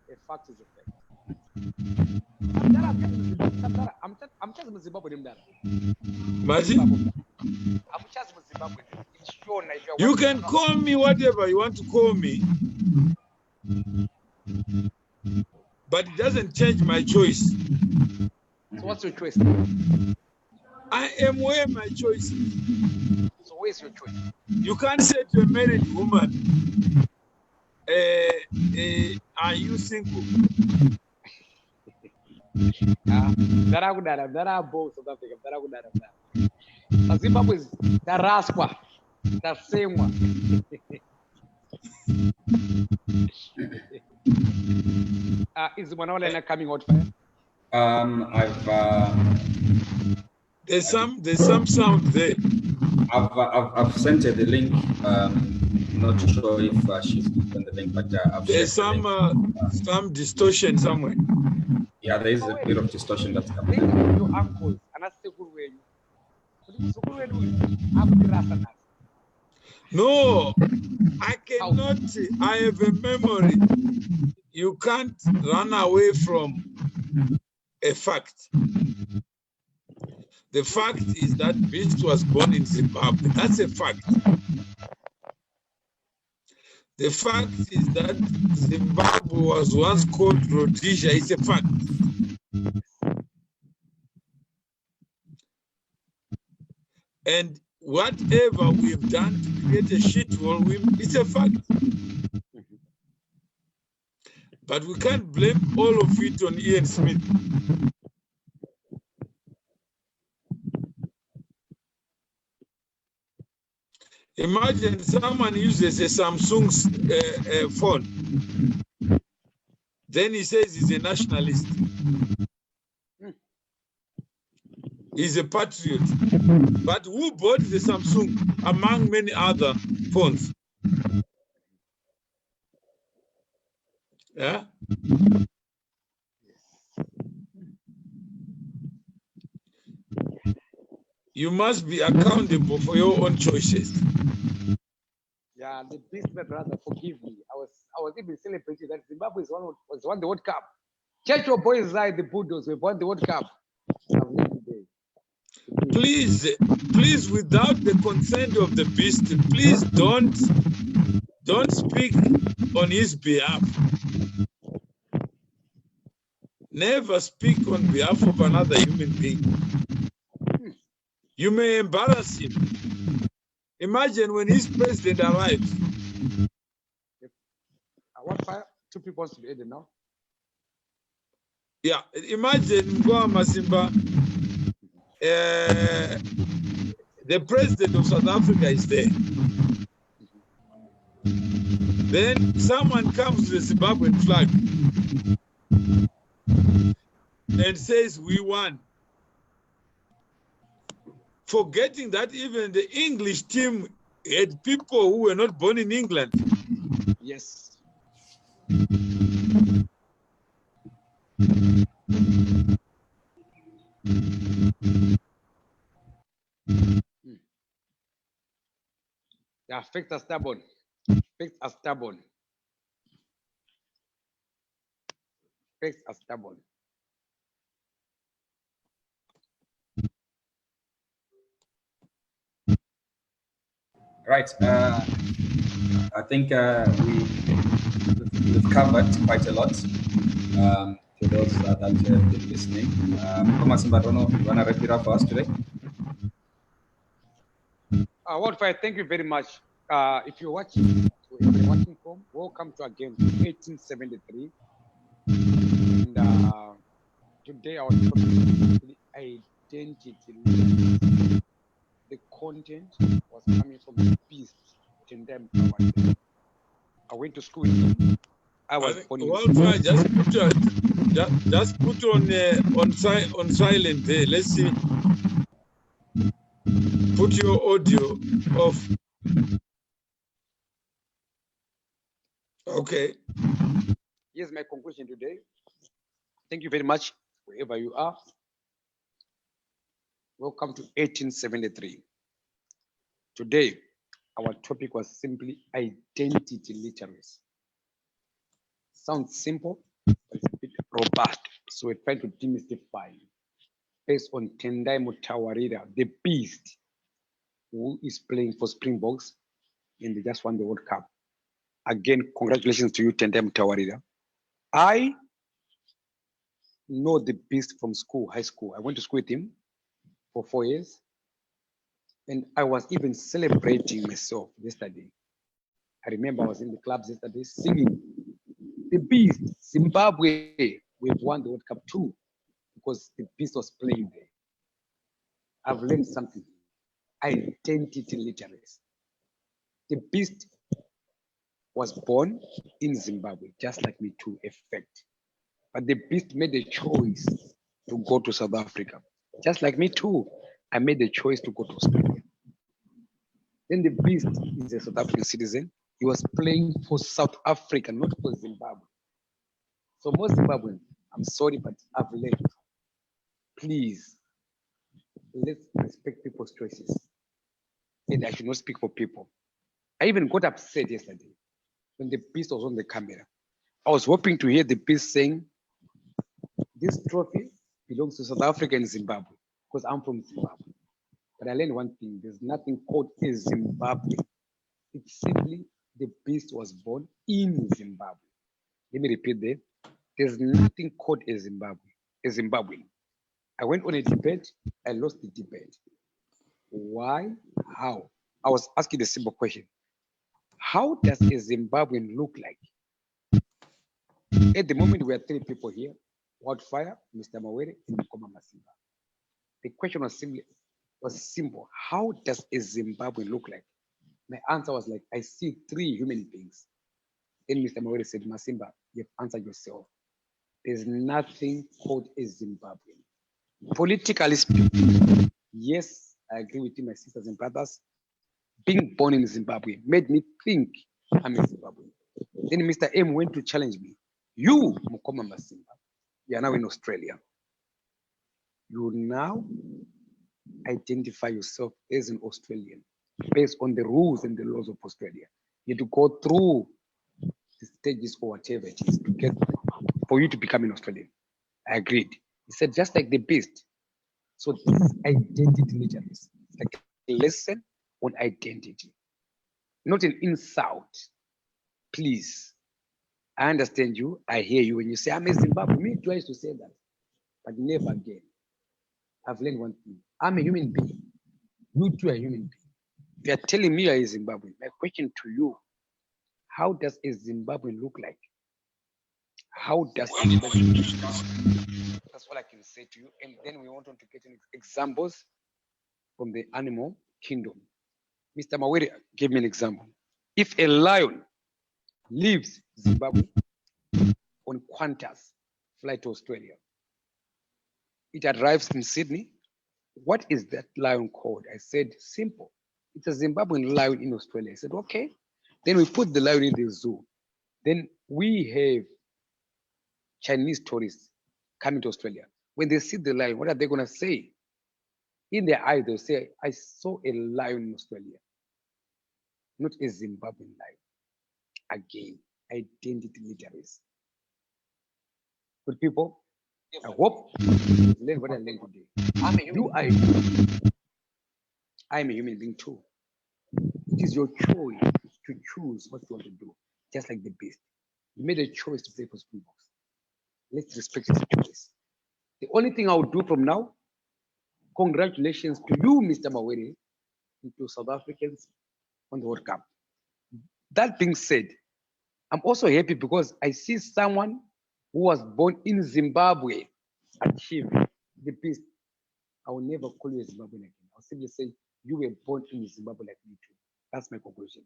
S2: A fact is a fact. I'm just Zimbabwe.
S3: You can call me whatever you want to call me, but it doesn't change my choice.
S2: So what's your choice?
S3: I am where my choice is.
S2: So where's your choice?
S3: You can't say to a married woman, are you single?
S2: That are both South Africa. Zimbabwe is the raspa, the same one. Is the Manawa coming out fire?
S3: There's some sound there.
S1: I've sent her the link. Not sure if she's on the link, but
S3: there's some distortion somewhere.
S1: Yeah, there is a bit of distortion that's coming.
S2: Your uncles, and that's the good way.
S3: No, I cannot. I have a memory. You can't run away from a fact. The fact is that Beast was born in Zimbabwe. That's a fact. The fact is that Zimbabwe was once called Rhodesia. It's a fact. And whatever we've done to create a shithole, it's a fact. But we can't blame all of it on Ian Smith. Imagine someone uses a Samsung phone. Then he says he's a nationalist. He's a patriot. But who bought the Samsung among many other phones? Yeah? You must be accountable for your own choices.
S2: Yeah, the business brother, forgive me. I was even celebrating that Zimbabwe was won the World Cup. Check your boys like the Bulldogs, we won the World Cup.
S3: Please, without the consent of the beast, please don't speak on his behalf. Never speak on behalf of another human being. You may embarrass him. Imagine when his president arrives.
S2: Wildfire, 2 people to be added now.
S3: Yeah, imagine Mukoma Masimba the president of South Africa is there. Then someone comes to the Zimbabwean flag and says, we won. Forgetting that even the English team had people who were not born in England.
S2: Yes. Yeah, facts are stubborn. Facts are stubborn. Facts are stubborn.
S1: Right. I think we've covered quite a lot. To those that have been listening, Masimba, I don't know, you want to wrap it up for us today?
S2: Wildfire, thank you very much. If you're watching from, welcome to again 1873. And today our topic is identity. The content was coming from the beast. I went to school. I was born in
S3: Wildfire, just put on silent there. Let's see. Put your audio off. Okay.
S2: Here's my conclusion today. Thank you very much, wherever you are. Welcome to 1873. Today, our topic was simply identity literacy. Sounds simple, but it's a bit robust. So we're trying to demystify based on Tendai Mtawarira, the beast who is playing for Springboks and they just won the World Cup. Again, congratulations to you, Tendai Mtawarira. I know the beast from school, high school. I went to school with him for 4 years. And I was even celebrating myself yesterday. I remember I was in the clubs yesterday singing, the beast, Zimbabwe, we've won the World Cup too, because the beast was playing there. I've learned something, identity literacy. The beast was born in Zimbabwe, just like me too, effect. But the beast made a choice to go to South Africa. Just like me too, I made the choice to go to Australia. Then the beast is a South African citizen. He was playing for South Africa, not for Zimbabwe. So most Zimbabweans, I'm sorry, but I've learned. Please, let's respect people's choices. And I should not speak for people. I even got upset yesterday when the beast was on the camera. I was hoping to hear the beast saying, this trophy belongs to South Africa and Zimbabwe, because I'm from Zimbabwe. But I learned one thing, there's nothing called a Zimbabwe. It's simply the beast was born in Zimbabwe. Let me repeat that. There's nothing called a Zimbabwe, a Zimbabwean. I went on a debate, I lost the debate. Why? How? I was asking the simple question. How does a Zimbabwean look like? At the moment, we are 3 people here, Wildfire, Mr. Mawere, and Mukoma Masimba. The question was simple. How does a Zimbabwean look like? My answer was like, I see 3 human beings. Then Mr. Mawere said, Masimba, you've answered yourself. There's nothing called a Zimbabwean. Politically speaking, yes, I agree with you, my sisters and brothers. Being born in Zimbabwe made me think I'm a Zimbabwean. Then Mr. M went to challenge me. You, Mukoma Masimba, you are now in Australia. You now identify yourself as an Australian based on the rules and the laws of Australia. You have to go through the stages or whatever it is to get for you to become an Australian. I agreed. He said, just like the beast. So this is identity literacy. It's like a lesson on identity, not an insult. Please, I understand you. I hear you when you say, I'm a Zimbabwe. Me too, I used to say that, but never again. I've learned one thing. I'm a human being. You too are a human being. If you're telling me you're a Zimbabwean, my question to you, how does a Zimbabwean look like? How does a Zimbabwean look like? That's all I can say to you. And then we want to get examples from the animal. kingdom. Mr. Mawere gave me an example. If a lion leaves Zimbabwe on Qantas flight to Australia, it arrives in Sydney, what is that lion called? I said, simple. It's a Zimbabwean lion in Australia. I said, okay. Then we put the lion in the zoo. Then we have Chinese tourists coming to Australia. When they see the lion, what are they going to say? In their eyes, they'll say, I saw a lion in Australia, not a Zimbabwean lion. Again, identity literacy. Good people, I hope you learn what I learned today. I'm a human being too. It is your choice to choose what you want to do, just like the beast. You made a choice to play for Springboks. Let's respect his choice. The only thing I will do from now, congratulations to you, Mr. Mawere, and to South Africans on the World Cup. That being said, I'm also happy because I see someone who was born in Zimbabwe achieve the beast. I will never call you a Zimbabwean again. I'll simply say you were born in Zimbabwe like me too. That's my conclusion.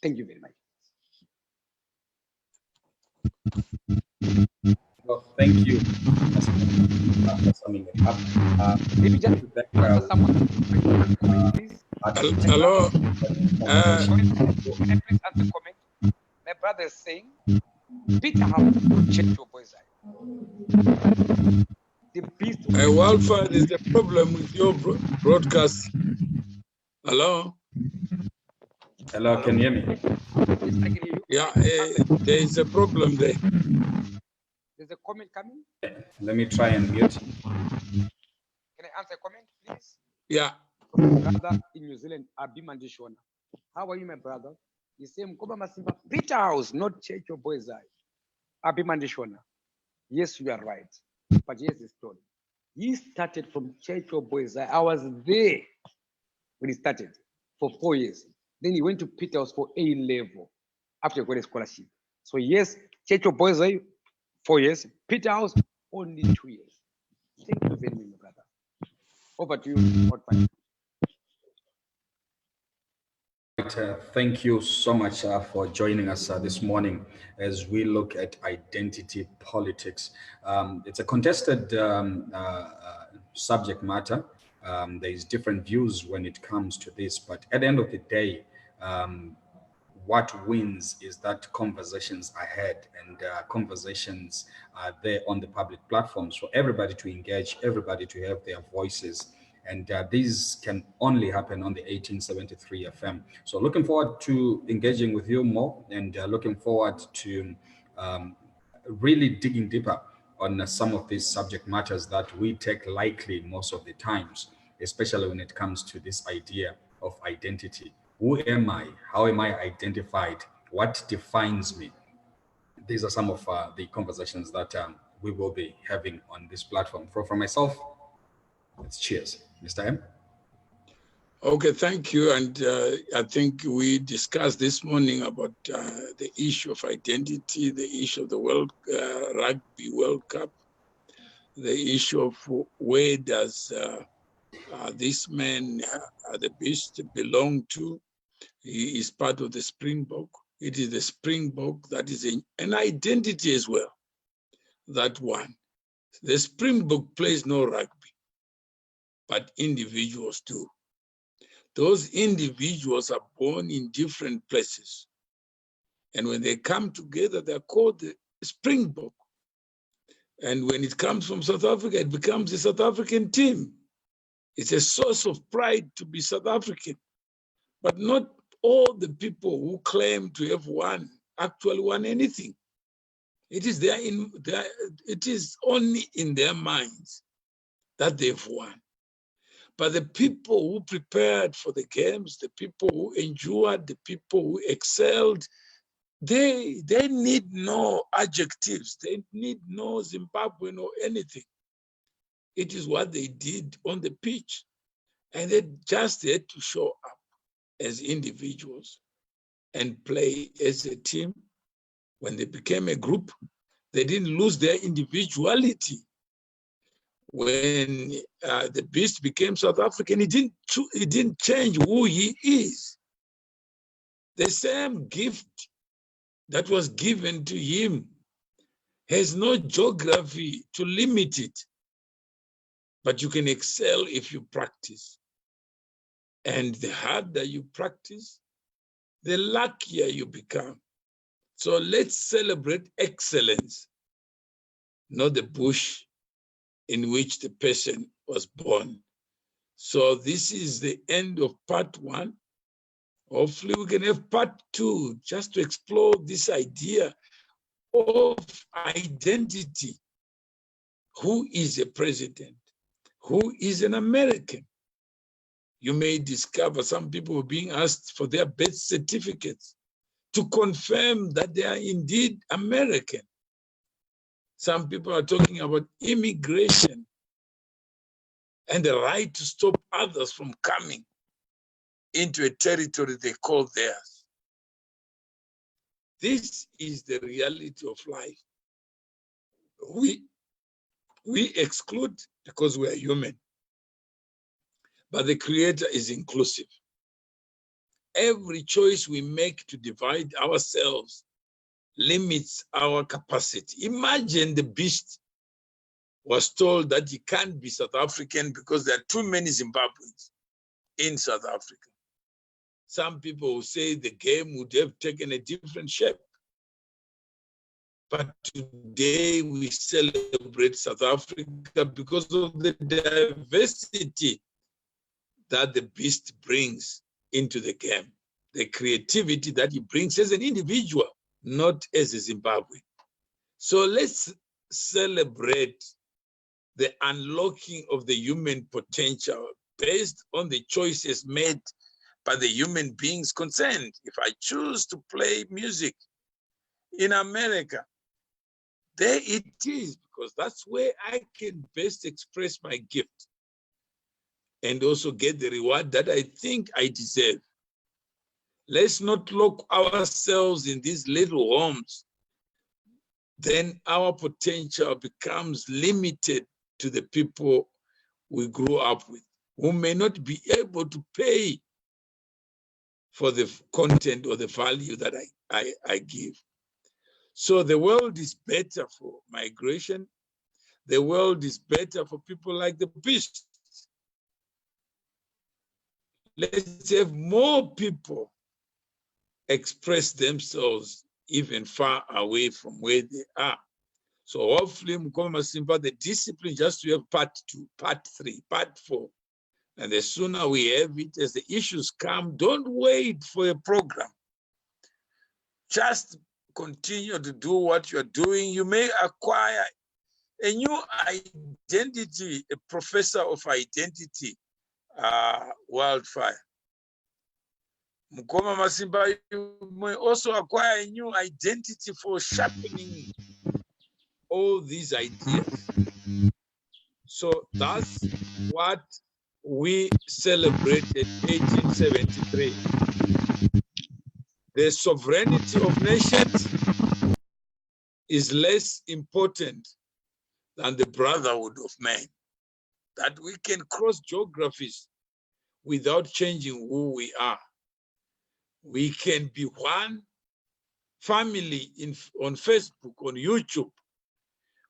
S2: Thank you very much.
S1: Well, thank you.
S2: Maybe just someone, please.
S3: Hello.
S2: Can I please answer comment? My brother is saying, Peter have to check your boy's eye. The beast.
S3: Wildfire, there's a problem with your broadcast. Hello.
S1: Hello, can you hear me?
S2: Yes, I can hear you.
S3: Yeah, there is a problem there.
S2: There's a comment coming.
S1: Let me try and mute.
S2: Can I answer a comment, please?
S3: Yeah.
S2: From my brother in New Zealand, Abimandishona. How are you, my brother? You say Mukoma Masimba, Peter House, not Church of Boys Eye. Abimandishona. Yes, you are right. But here's the story. He started from Church of Boys Eye. I was there when he started for 4 years. Then he went to Peter House for A level after he got a scholarship. So yes, Church of Boys Eye, 4 years. Peter House, only 2 years. Thank you very much, my brother. Over to you, Wildfire.
S1: Thank you so much for joining us this morning as we look at identity politics. It's a contested subject matter. There's different views when it comes to this, but at the end of the day, what wins is that conversations are had and conversations are there on the public platforms for everybody to engage, everybody to have their voices. And these can only happen on the 1873 FM. So looking forward to engaging with you more and looking forward to really digging deeper on some of these subject matters that we take lightly most of the times, especially when it comes to this idea of identity. Who am I? How am I identified? What defines me? These are some of the conversations that we will be having on this platform. For myself, it's cheers. Mr. M?
S3: Okay, thank you. And I think we discussed this morning about the issue of identity, the issue of the Rugby World Cup, the issue of where does this man, the beast, belong to. He is part of the Springbok. It is the Springbok that is an identity as well, that one. The Springbok plays no rugby, but individuals do. Those individuals are born in different places. And when they come together, they're called the Springbok. And when it comes from South Africa, it becomes a South African team. It's a source of pride to be South African. But not all the people who claim to have won actually won anything. It is only in their minds that they've won. But the people who prepared for the games, the people who endured, the people who excelled, they need no adjectives. They need no Zimbabwean or anything. It is what they did on the pitch. And they just had to show up as individuals and play as a team. When they became a group, they didn't lose their individuality. when the beast became South African, he didn't change who he is. The same gift that was given to him has no geography to limit it, but you can excel if you practice. And the harder you practice, the luckier you become. So let's celebrate excellence, not the bush in which the person was born. So this is the end of part 1. Hopefully we can have part 2 just to explore this idea of identity. Who is a president? Who is an American? You may discover some people are being asked for their birth certificates to confirm that they are indeed American. Some people are talking about immigration and the right to stop others from coming into a territory they call theirs. This is the reality of life. We exclude because we are human, but the Creator is inclusive. Every choice we make to divide ourselves limits our capacity. Imagine the beast was told that he can't be South African because there are too many Zimbabweans in South Africa. Some people will say the game would have taken a different shape. But today we celebrate South Africa because of the diversity that the beast brings into the game, the creativity that he brings as an individual, not as a Zimbabwean. So let's celebrate the unlocking of the human potential based on the choices made by the human beings concerned. If I choose to play music in America, there it is, because that's where I can best express my gift and also get the reward that I think I deserve. Let's not lock ourselves in these little homes. Then our potential becomes limited to the people we grew up with, who may not be able to pay for the content or the value that I give. So the world is better for migration. The world is better for people like the beast. Let's have more people express themselves even far away from where they are. So hopefully, Mukoma Masimba, the discipline just to have part 2, part 3, part 4. And the sooner we have it, as the issues come, don't wait for a program. Just continue to do what you're doing. You may acquire a new identity, a professor of identity, Wildfire. Mukoma Masimba, you may also acquire a new identity for sharpening all these ideas. So that's what we celebrated 1873. The sovereignty of nations is less important than the brotherhood of man. That we can cross geographies without changing who we are. We can be one family on Facebook, on YouTube,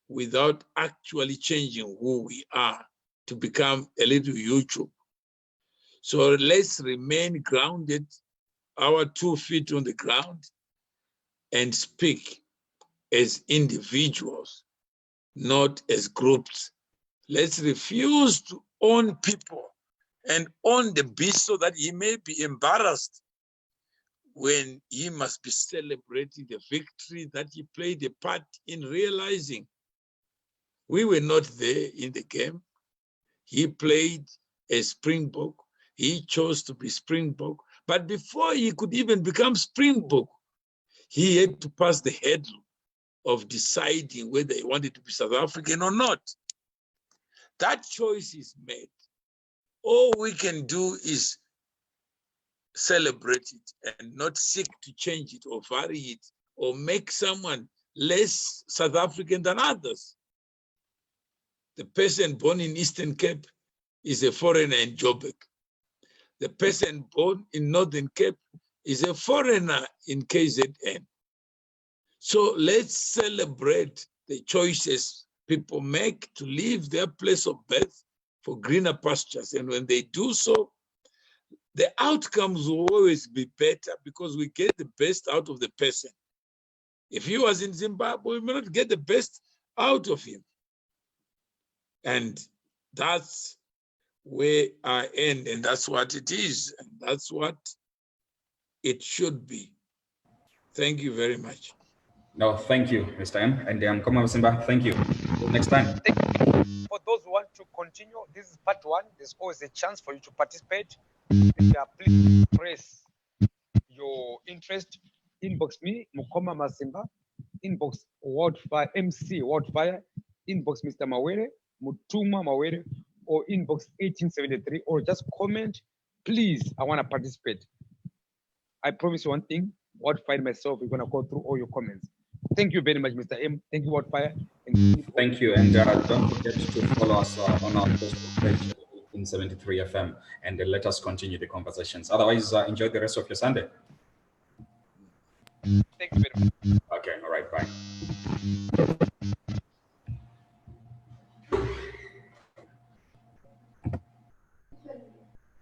S3: without actually changing who we are to become a little YouTube. So let's remain grounded, our 2 feet on the ground, and speak as individuals, not as groups. Let's refuse to own people and own the beast so that he may be embarrassed when he must be celebrating the victory that he played a part in realizing. We were not there in the game. He played as Springbok. He chose to be Springbok. But before he could even become Springbok, he had to pass the hurdle of deciding whether he wanted to be South African or not. That choice is made. All we can do is celebrate it and not seek to change it or vary it or make someone less South African than others. the person born in Eastern Cape is a foreigner in Joburg. The person born in Northern Cape is a foreigner in KZN. So let's celebrate the choices people make to leave their place of birth for greener pastures. And when they do so, the outcomes will always be better because we get the best out of the person. If he was in Zimbabwe, we may not get the best out of him. And that's where I end, and that's what it is, and that's what it should be. Thank you very much.
S1: No, thank you, Mr. M. And Mukoma Masimba, thank you. Till next time.
S2: For those who want to continue, this is part one. There's always a chance for you to participate. Please press your interest. Inbox me, Mukoma Masimba. Inbox Wildfire, MC Wildfire. Inbox Mr. Mawere, Mutumwa Mawere, or inbox 1873, or just comment, please, I want to participate. I promise you one thing, Wildfire myself, we're going to go through all your comments. Thank you very much, Mr. M. Thank you, Wildfire.
S1: Thank you. And don't forget to follow us on our Facebook page, 1873 FM, and let us continue the conversations. Otherwise, enjoy the rest of your Sunday.
S2: Thank you very much.
S1: Okay, all right, bye.